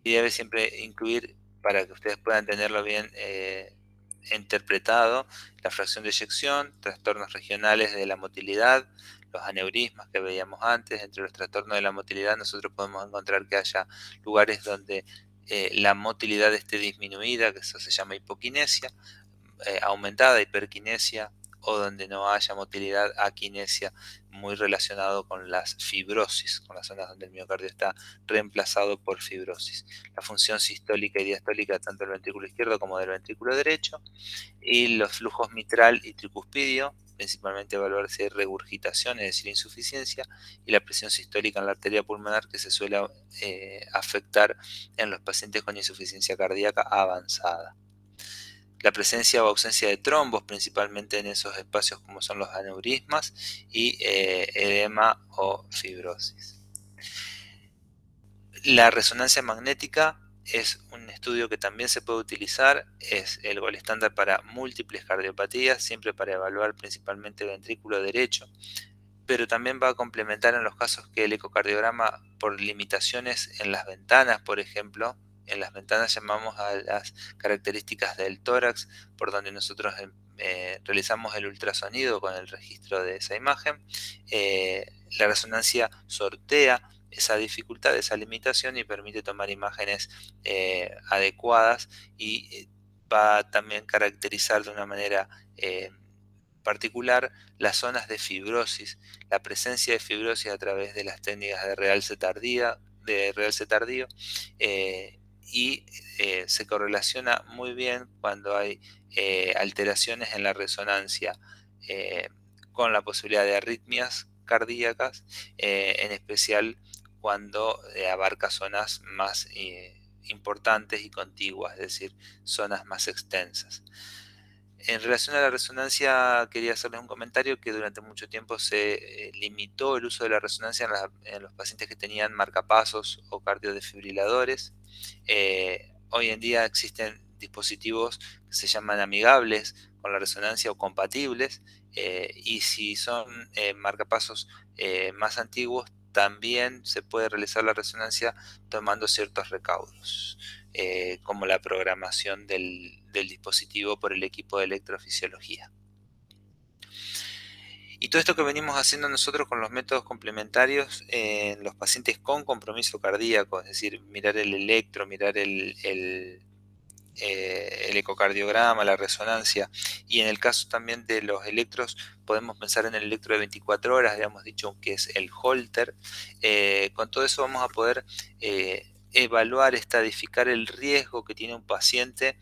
Y debe siempre incluir, para que ustedes puedan tenerlo bien interpretado, la fracción de eyección, trastornos regionales de la motilidad, los aneurismas que veíamos antes. Entre los trastornos de la motilidad nosotros podemos encontrar que haya lugares donde la motilidad esté disminuida, que eso se llama hipoquinesia, aumentada hiperquinesia, o donde no haya motilidad, aquinesia, muy relacionado con las fibrosis, con las zonas donde el miocardio está reemplazado por fibrosis. La función sistólica y diastólica tanto del ventrículo izquierdo como del ventrículo derecho, y los flujos mitral y tricuspidio, principalmente evaluar si hay regurgitación, es decir, insuficiencia, y la presión sistólica en la arteria pulmonar, que se suele afectar en los pacientes con insuficiencia cardíaca avanzada. La presencia o ausencia de trombos, principalmente en esos espacios como son los aneurismas, y edema o fibrosis. La resonancia magnética es un estudio que también se puede utilizar, es el gol estándar para múltiples cardiopatías, siempre para evaluar principalmente el ventrículo derecho, pero también va a complementar en los casos que el ecocardiograma, por limitaciones en las ventanas, por ejemplo, en las ventanas llamamos a las características del tórax, por donde nosotros realizamos el ultrasonido con el registro de esa imagen. La resonancia sortea esa dificultad, esa limitación, y permite tomar imágenes adecuadas, y va a también caracterizar de una manera particular las zonas de fibrosis, la presencia de fibrosis a través de las técnicas de realce tardío, y se correlaciona muy bien cuando hay alteraciones en la resonancia con la posibilidad de arritmias cardíacas, en especial cuando abarca zonas más importantes y contiguas, es decir, zonas más extensas. En relación a la resonancia, quería hacerles un comentario que durante mucho tiempo se limitó el uso de la resonancia en los pacientes que tenían marcapasos o cardiodefibriladores. Hoy en día existen dispositivos que se llaman amigables con la resonancia o compatibles, y si son marcapasos más antiguos, también se puede realizar la resonancia tomando ciertos recaudos, como la programación del dispositivo por el equipo de electrofisiología. Y todo esto que venimos haciendo nosotros con los métodos complementarios en los pacientes con compromiso cardíaco, es decir, mirar el electro, mirar el ecocardiograma, la resonancia, y en el caso también de los electros podemos pensar en el electro de 24 horas, habíamos dicho que es el Holter. Con todo eso vamos a poder evaluar, estadificar el riesgo que tiene un paciente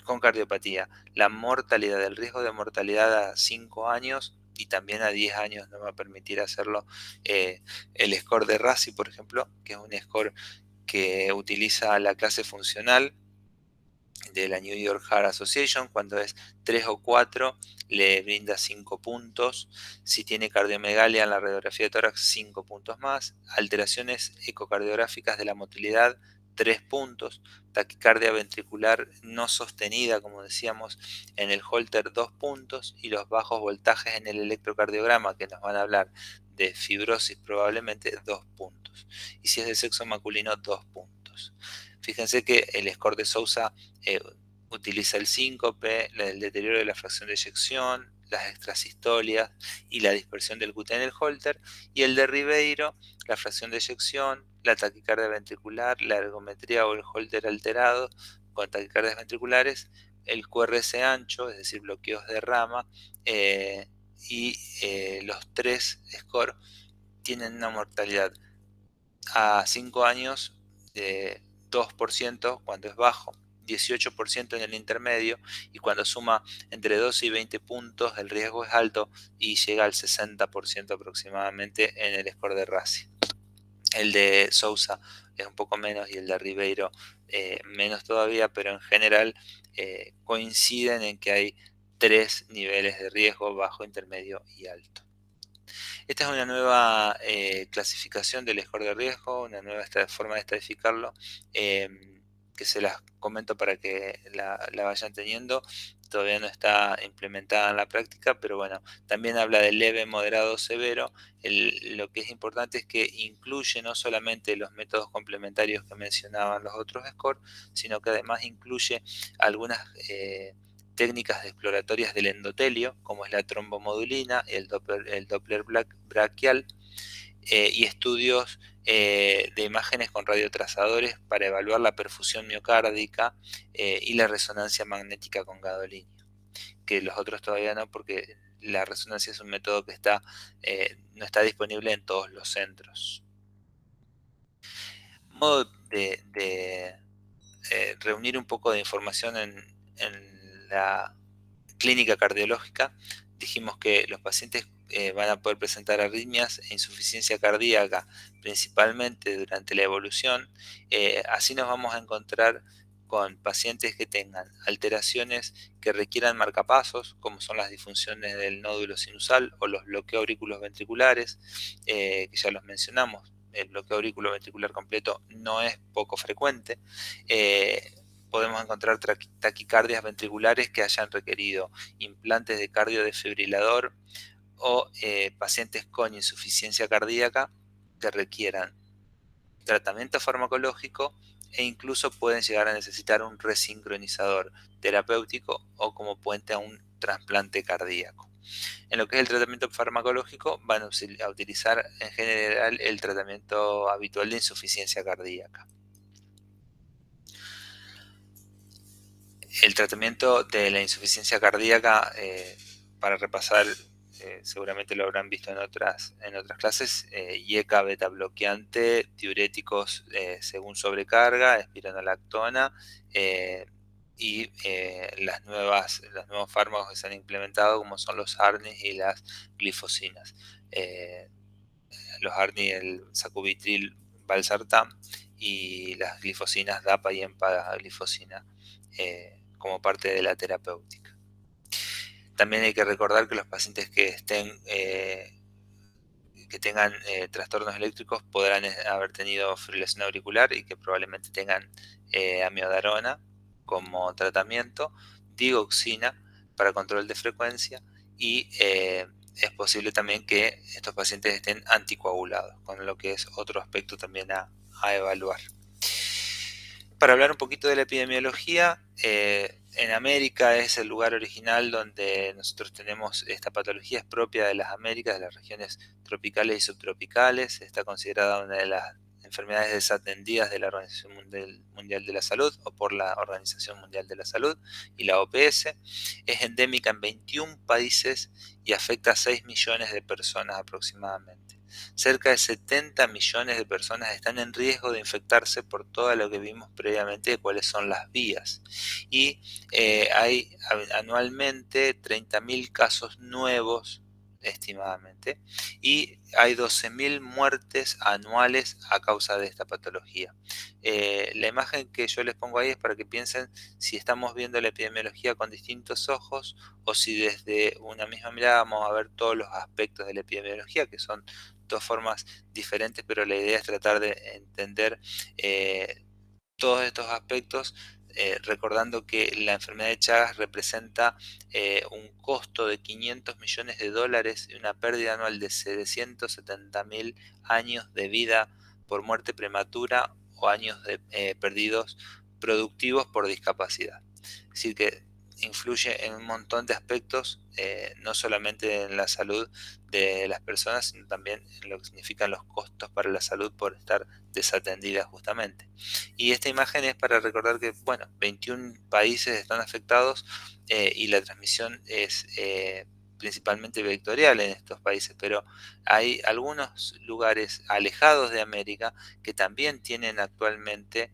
con cardiopatía, la mortalidad, el riesgo de mortalidad a 5 años, y también a 10 años nos va a permitir hacerlo el score de RASI, por ejemplo, que es un score que utiliza la clase funcional de la New York Heart Association. Cuando es 3 o 4 le brinda 5 puntos, si tiene cardiomegalia en la radiografía de tórax 5 puntos más, alteraciones ecocardiográficas de la motilidad 3 puntos, taquicardia ventricular no sostenida, como decíamos, en el Holter 2 puntos, y los bajos voltajes en el electrocardiograma, que nos van a hablar de fibrosis probablemente, 2 puntos, y si es de sexo masculino 2 puntos. Fíjense que el score de Sousa utiliza el síncope, el deterioro de la fracción de eyección, las extrasistolias y la dispersión del QT en el Holter, y el de Ribeiro, la fracción de eyección, la taquicardia ventricular, la ergometría o el Holter alterado con taquicardias ventriculares, el QRS ancho, es decir, bloqueos de rama, y los 3 scores tienen una mortalidad a 5 años de 2% cuando es bajo, 18% en el intermedio, y cuando suma entre 12 y 20 puntos el riesgo es alto y llega al 60% aproximadamente en el score de RASI. El de Sousa es un poco menos y el de Ribeiro menos todavía, pero en general coinciden en que hay 3 niveles de riesgo: bajo, intermedio y alto. Esta es una nueva clasificación del score de riesgo, una nueva forma de estadificarlo, que se las comento para que la vayan teniendo. Todavía no está implementada en la práctica, pero bueno, también habla de leve, moderado, severo. Lo que es importante es que incluye no solamente los métodos complementarios que mencionaban los otros scores, sino que además incluye algunas técnicas exploratorias del endotelio, como es la trombomodulina, el Doppler braquial, y estudios de imágenes con radiotrazadores para evaluar la perfusión miocárdica y la resonancia magnética con gadolinio, que los otros todavía no, porque la resonancia es un método que no está disponible en todos los centros. Modo de reunir un poco de información en la clínica cardiológica. Dijimos que los pacientes van a poder presentar arritmias e insuficiencia cardíaca principalmente durante la evolución. Así nos vamos a encontrar con pacientes que tengan alteraciones que requieran marcapasos, como son las disfunciones del nódulo sinusal o los bloqueos auriculoventriculares, que ya los mencionamos. El bloqueo auriculoventricular completo no es poco frecuente. Podemos encontrar taquicardias ventriculares que hayan requerido implantes de cardiodesfibrilador o pacientes con insuficiencia cardíaca que requieran tratamiento farmacológico e incluso pueden llegar a necesitar un resincronizador terapéutico o como puente a un trasplante cardíaco. En lo que es el tratamiento farmacológico, van a utilizar en general el tratamiento habitual de insuficiencia cardíaca. El tratamiento de la insuficiencia cardíaca, para repasar, seguramente lo habrán visto en otras clases: IECA, beta bloqueante, diuréticos según sobrecarga, espironolactona, y los nuevos fármacos que se han implementado, como son los ARNIs y las glifosinas. Los ARNI, el sacubitril valsartán, y las glifosinas DAPA y empaglifosina, como parte de la terapéutica. También hay que recordar que los pacientes que tengan trastornos eléctricos podrán haber tenido fibrilación auricular y que probablemente tengan amiodarona como tratamiento, digoxina para control de frecuencia, y es posible también que estos pacientes estén anticoagulados, con lo que es otro aspecto también a evaluar. Para hablar un poquito de la epidemiología, en América es el lugar original donde nosotros tenemos esta patología. Es propia de las Américas, de las regiones tropicales y subtropicales. Está considerada una de las enfermedades desatendidas de la Organización Mundial de la Salud, o por la Organización Mundial de la Salud y la OPS. Es endémica en 21 países y afecta a 6 millones de personas aproximadamente. Cerca de 70 millones de personas están en riesgo de infectarse por todo lo que vimos previamente de cuáles son las vías. Y hay anualmente 30.000 casos nuevos estimadamente, y hay 12.000 muertes anuales a causa de esta patología. La imagen que yo les pongo ahí es para que piensen si estamos viendo la epidemiología con distintos ojos o si desde una misma mirada vamos a ver todos los aspectos de la epidemiología, que son dos formas diferentes, pero la idea es tratar de entender todos estos aspectos, recordando que la enfermedad de Chagas representa un costo de $500 millones y una pérdida anual de 770.000 años de vida por muerte prematura o años perdidos productivos por discapacidad. Es decir, que influye en un montón de aspectos, no solamente en la salud de las personas, sino también en lo que significan los costos para la salud por estar desatendidas justamente. Y esta imagen es para recordar que, bueno, 21 países están afectados, y la transmisión es principalmente vectorial en estos países, pero hay algunos lugares alejados de América que también tienen actualmente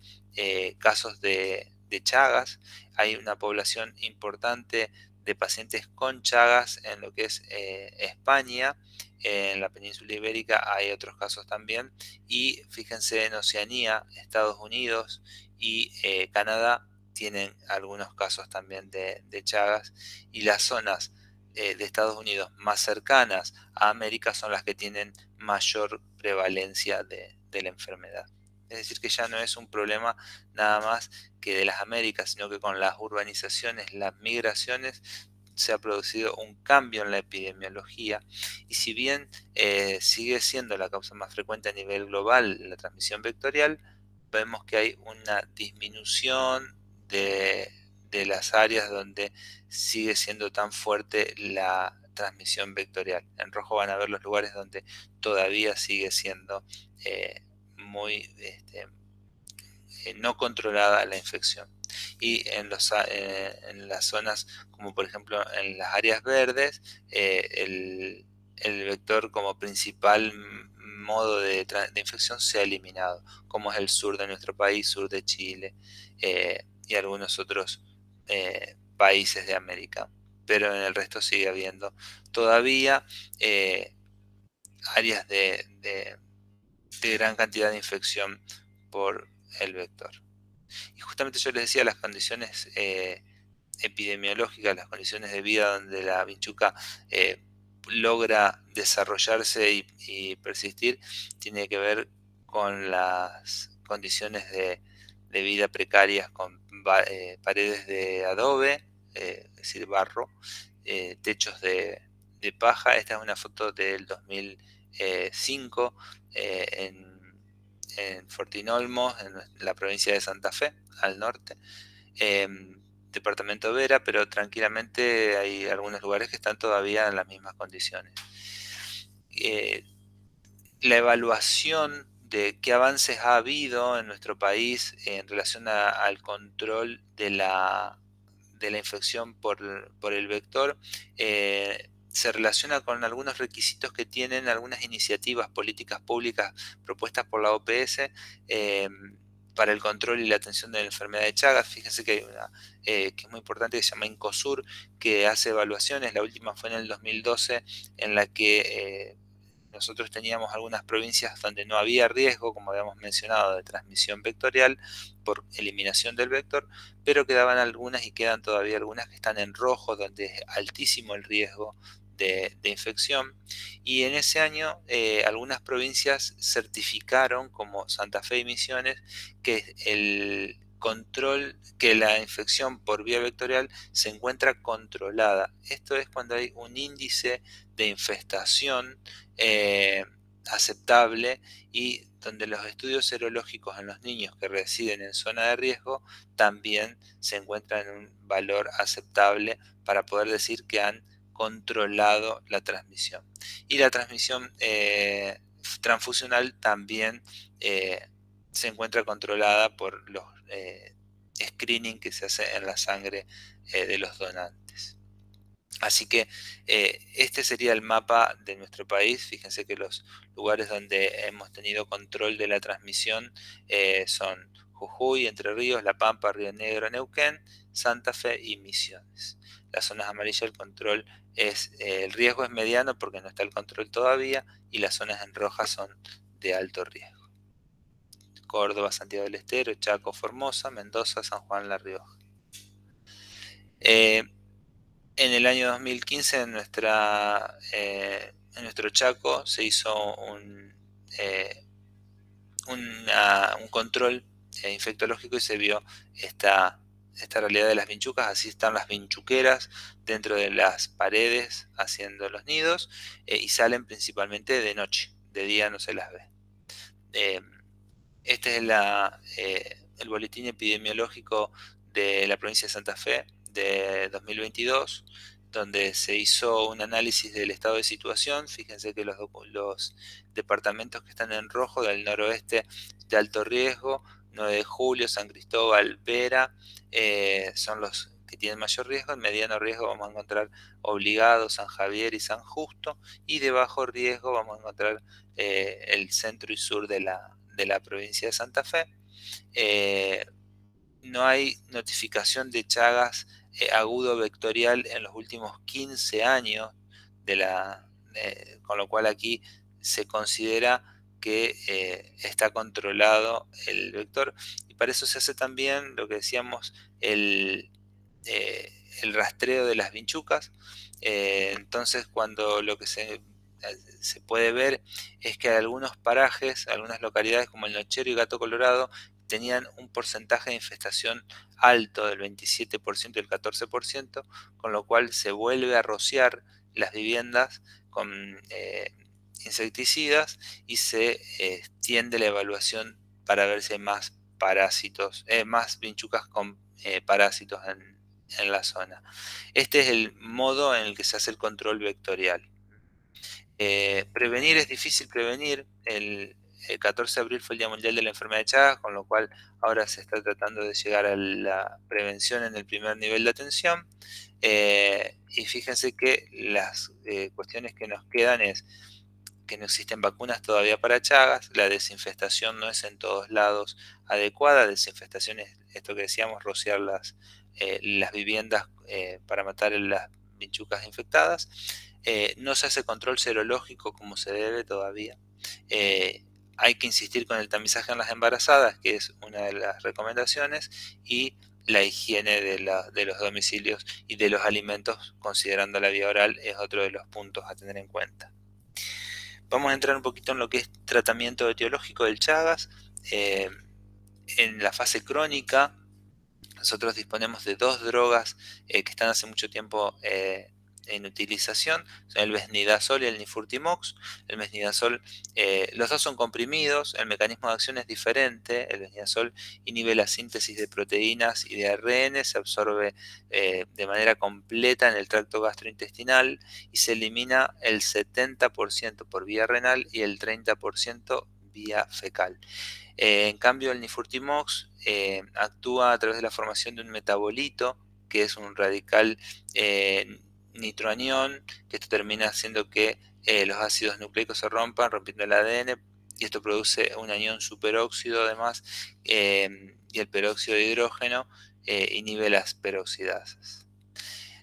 casos de Chagas. Hay una población importante de pacientes con Chagas en lo que es España, en la península ibérica hay otros casos también. Y fíjense, en Oceanía, Estados Unidos y Canadá tienen algunos casos también de Chagas, y las zonas de Estados Unidos más cercanas a América son las que tienen mayor prevalencia de la enfermedad. Es decir, que ya no es un problema nada más que de las Américas, sino que con las urbanizaciones, las migraciones, se ha producido un cambio en la epidemiología. Y si bien sigue siendo la causa más frecuente a nivel global la transmisión vectorial, vemos que hay una disminución de las áreas donde sigue siendo tan fuerte la transmisión vectorial. En rojo van a ver los lugares donde todavía sigue siendo muy no controlada la infección. Y en las zonas, como por ejemplo en las áreas verdes, el vector como principal modo de infección se ha eliminado, como es el sur de nuestro país, sur de Chile, y algunos otros países de América. Pero en el resto sigue habiendo todavía áreas de gran cantidad de infección por el vector. Y justamente yo les decía, las condiciones epidemiológicas, las condiciones de vida donde la vinchuca logra desarrollarse y persistir, tiene que ver con las condiciones de vida precarias, con paredes de adobe, es decir, barro, techos de paja. Esta es una foto del 2005 en Fortinolmos, en la provincia de Santa Fe, al norte, eh, departamento Vera, pero tranquilamente hay algunos lugares que están todavía en las mismas condiciones. La evaluación de qué avances ha habido en nuestro país en relación al control de la infección por el vector se relaciona con algunos requisitos que tienen algunas iniciativas políticas públicas propuestas por la OPS para el control y la atención de la enfermedad de Chagas. Fíjense que hay una que es muy importante, que se llama INCOSUR, que hace evaluaciones. La última fue en el 2012, en la que nosotros teníamos algunas provincias donde no había riesgo, como habíamos mencionado, de transmisión vectorial por eliminación del vector, pero quedaban algunas y quedan todavía algunas que están en rojo, donde es altísimo el riesgo de infección. Y en ese año algunas provincias certificaron, como Santa Fe y Misiones, que el control, que la infección por vía vectorial se encuentra controlada. Esto es cuando hay un índice de infestación aceptable, y donde los estudios serológicos en los niños que residen en zona de riesgo también se encuentran en un valor aceptable para poder decir que han controlado la transmisión. Y la transmisión transfusional también se encuentra controlada por los screening que se hace en la sangre de los donantes. Así que este sería el mapa de nuestro país. Fíjense que los lugares donde hemos tenido control de la transmisión son Jujuy, Entre Ríos, La Pampa, Río Negro, Neuquén, Santa Fe y Misiones. Las zonas amarillas, el control es, el riesgo es mediano porque no está el control todavía, y las zonas en roja son de alto riesgo. Córdoba, Santiago del Estero, Chaco, Formosa, Mendoza, San Juan, La Rioja. En el año 2015 en nuestro Chaco se hizo un control infectológico, y se vio esta realidad de las vinchucas. Así están las vinchuqueras dentro de las paredes haciendo los nidos, y salen principalmente de noche, de día no se las ve. Este es el boletín epidemiológico de la provincia de Santa Fe de 2022, donde se hizo un análisis del estado de situación. Fíjense que los departamentos que están en rojo del noroeste de alto riesgo, 9 de julio, San Cristóbal, Vera, son los que tienen mayor riesgo. En mediano riesgo vamos a encontrar Obligado, San Javier y San Justo, y de bajo riesgo vamos a encontrar el centro y sur de la provincia de Santa Fe. No hay notificación de Chagas agudo vectorial en los últimos 15 años de con lo cual aquí se considera que está controlado el vector, y para eso se hace también lo que decíamos, el rastreo de las vinchucas. Entonces, cuando lo que se puede ver es que algunos parajes, algunas localidades como el Nochero y Gato Colorado, tenían un porcentaje de infestación alto del 27% y el 14%, con lo cual se vuelve a rociar las viviendas con insecticidas y se extiende la evaluación para ver si hay más parásitos, más vinchucas con parásitos en la zona. Este es el modo en el que se hace el control vectorial. Prevenir es difícil prevenir. El 14 de abril fue el Día Mundial de la Enfermedad de Chagas, con lo cual ahora se está tratando de llegar a la prevención en el primer nivel de atención. Y fíjense que las cuestiones que nos quedan es que no existen vacunas todavía para Chagas, la desinfestación no es en todos lados adecuada, desinfestación es esto que decíamos, rociar las viviendas para matar las vinchucas infectadas. No se hace control serológico como se debe todavía. Hay que insistir con el tamizaje en las embarazadas, que es una de las recomendaciones, y la higiene de los domicilios y de los alimentos, considerando la vía oral, es otro de los puntos a tener en cuenta. Vamos a entrar un poquito en lo que es tratamiento etiológico del Chagas. En la fase crónica, nosotros disponemos de dos drogas que están hace mucho tiempo en utilización, son el Vesnidazol y el Nifurtimox. El Vesnidazol, los dos son comprimidos, el mecanismo de acción es diferente. El Vesnidazol inhibe la síntesis de proteínas y de ARN, se absorbe de manera completa en el tracto gastrointestinal y se elimina el 70% por vía renal y el 30% vía fecal. En cambio, el Nifurtimox actúa a través de la formación de un metabolito, que es un radical nitroanión, que esto termina haciendo que los ácidos nucleicos se rompan, rompiendo el ADN, y esto produce un anión superóxido además, y el peróxido de hidrógeno inhibe las peroxidasas.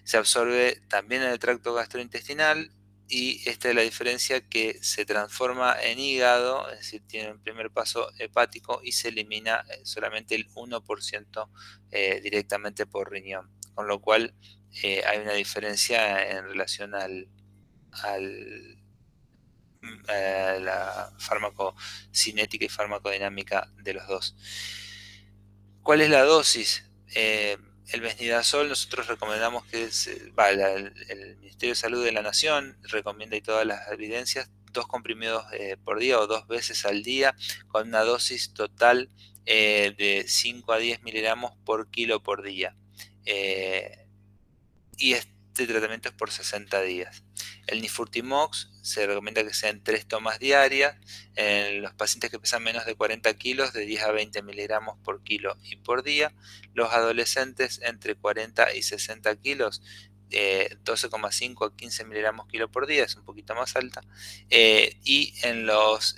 Se absorbe también en el tracto gastrointestinal, y esta es la diferencia, que se transforma en hígado, es decir, tiene un primer paso hepático y se elimina solamente el 1% directamente por riñón, con lo cual hay una diferencia en relación a la farmacocinética y farmacodinámica de los dos. ¿Cuál es la dosis? El Vesnidazol nosotros recomendamos que el Ministerio de Salud de la Nación recomienda, y todas las evidencias, 2 comprimidos por día o 2 veces al día, con una dosis total de 5 a 10 miligramos por kilo por día. Y este tratamiento es por 60 días. El Nifurtimox se recomienda que sean 3 tomas diarias en los pacientes que pesan menos de 40 kilos, de 10 a 20 miligramos por kilo y por día. Los adolescentes entre 40 y 60 kilos, 12,5 a 15 miligramos kilo por día, es un poquito más alta. Y en los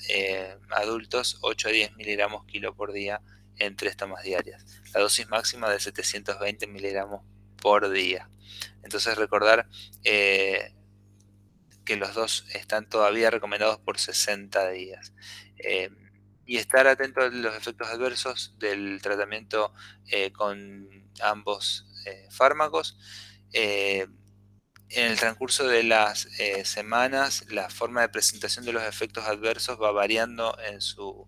adultos, 8 a 10 miligramos kilo por día en 3 tomas diarias. La dosis máxima de 720 miligramos por día. Entonces, recordar que los dos están todavía recomendados por 60 días. Y estar atento a los efectos adversos del tratamiento con ambos fármacos. En el transcurso de las semanas, la forma de presentación de los efectos adversos va variando en su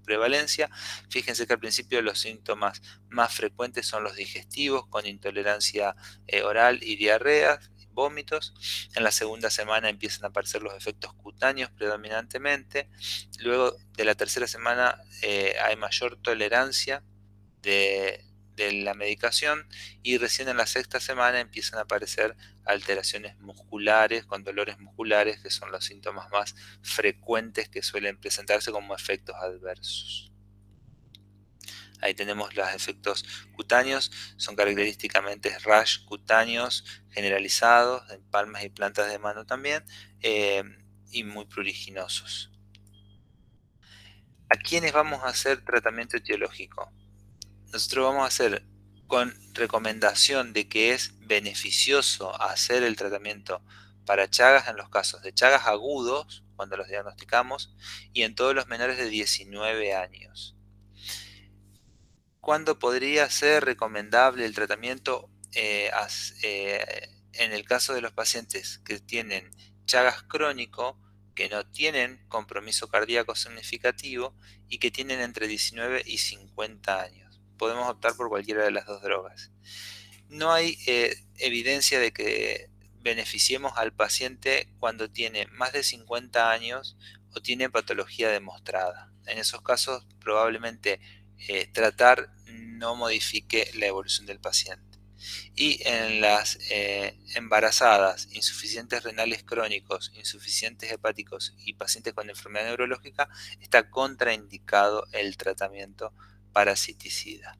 prevalencia. Fíjense que al principio los síntomas más frecuentes son los digestivos, con intolerancia oral y diarreas, vómitos. En la segunda semana empiezan a aparecer los efectos cutáneos predominantemente. Luego de la tercera semana hay mayor tolerancia de la medicación, y recién en la sexta semana empiezan a aparecer alteraciones musculares, con dolores musculares, que son los síntomas más frecuentes que suelen presentarse como efectos adversos. Ahí tenemos los efectos cutáneos, son característicamente rash cutáneos generalizados en palmas y plantas de mano también, y muy pruriginosos. ¿A quiénes vamos a hacer tratamiento etiológico? Nosotros vamos a hacer con recomendación de que es beneficioso hacer el tratamiento para Chagas en los casos de Chagas agudos, cuando los diagnosticamos, y en todos los menores de 19 años. ¿Cuándo podría ser recomendable el tratamiento? En el caso de los pacientes que tienen Chagas crónico, que no tienen compromiso cardíaco significativo y que tienen entre 19 y 50 años. Podemos optar por cualquiera de las dos drogas. No hay evidencia de que beneficiemos al paciente cuando tiene más de 50 años o tiene patología demostrada. En esos casos probablemente tratar no modifique la evolución del paciente. Y en las embarazadas, insuficientes renales crónicos, insuficientes hepáticos y pacientes con enfermedad neurológica, está contraindicado el tratamiento parasiticida.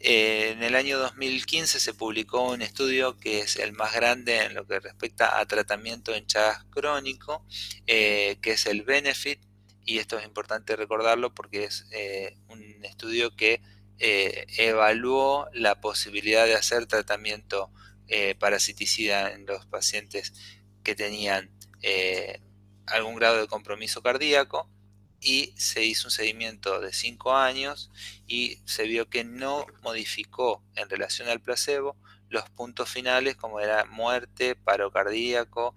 En el año 2015 se publicó un estudio que es el más grande en lo que respecta a tratamiento en Chagas crónico, que es el BENEFIT, y esto es importante recordarlo porque es un estudio que evaluó la posibilidad de hacer tratamiento parasiticida en los pacientes que tenían algún grado de compromiso cardíaco, y se hizo un seguimiento de 5 años y se vio que no modificó en relación al placebo los puntos finales, como era muerte, paro cardíaco,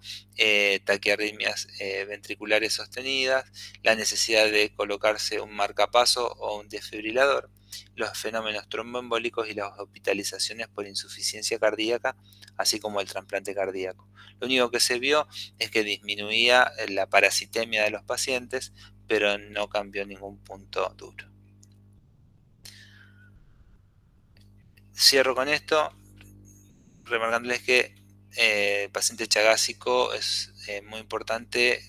taquiarritmias ventriculares sostenidas, la necesidad de colocarse un marcapaso o un desfibrilador, los fenómenos tromboembólicos y las hospitalizaciones por insuficiencia cardíaca, así como el trasplante cardíaco. Lo único que se vio es que disminuía la parasitemia de los pacientes, pero no cambió ningún punto duro. Cierro con esto, remarcándoles que el paciente chagásico es muy importante,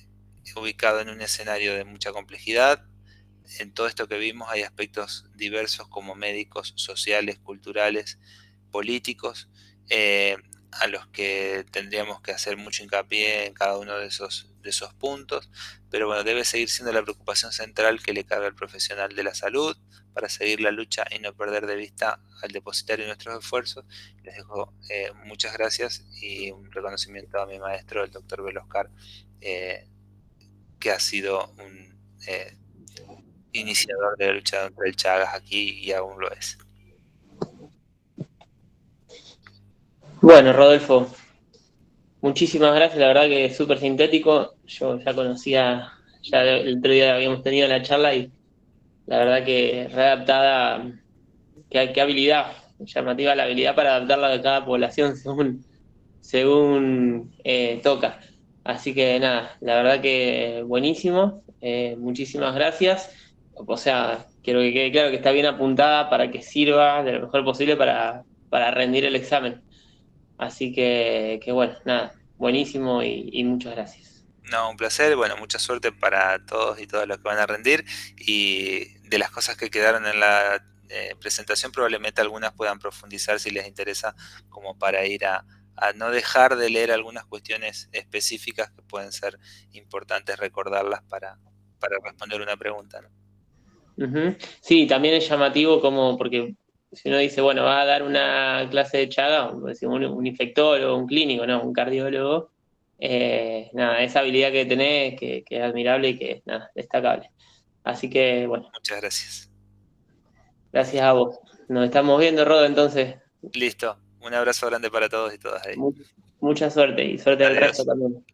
ubicado en un escenario de mucha complejidad. En todo esto que vimos hay aspectos diversos como médicos, sociales, culturales, políticos, a los que tendríamos que hacer mucho hincapié en cada uno de esos puntos, pero bueno, debe seguir siendo la preocupación central que le cabe al profesional de la salud para seguir la lucha y no perder de vista al depositario de nuestros esfuerzos. Les dejo muchas gracias y un reconocimiento a mi maestro, el doctor Veloscar, que ha sido un iniciador de la lucha contra el Chagas aquí y aún lo es. Bueno, Rodolfo, muchísimas gracias, la verdad que es súper sintético. Yo ya conocía, ya el otro día habíamos tenido la charla y la verdad que readaptada, qué habilidad, llamativa la habilidad para adaptarla a cada población según toca. Así que nada, la verdad que buenísimo, muchísimas gracias. O sea, quiero que quede claro que está bien apuntada para que sirva de lo mejor posible para rendir el examen. Así que bueno, nada, buenísimo y muchas gracias. No, un placer, bueno, mucha suerte para todos y todas los que van a rendir, y de las cosas que quedaron en la presentación probablemente algunas puedan profundizar si les interesa, como para ir a no dejar de leer algunas cuestiones específicas que pueden ser importantes recordarlas para responder una pregunta, ¿no? Ujú. Sí, también es llamativo como, porque si uno dice, bueno, va a dar una clase de Chaga, un infectólogo, un clínico, no, un cardiólogo, nada, esa habilidad que tenés, que es admirable y que es nada, destacable. Así que, bueno, Muchas gracias. gracias a vos. Nos estamos viendo, Rodo, entonces. Listo, un abrazo grande para todos y todas ahí. Mucha suerte y suerte del resto Adiós. también.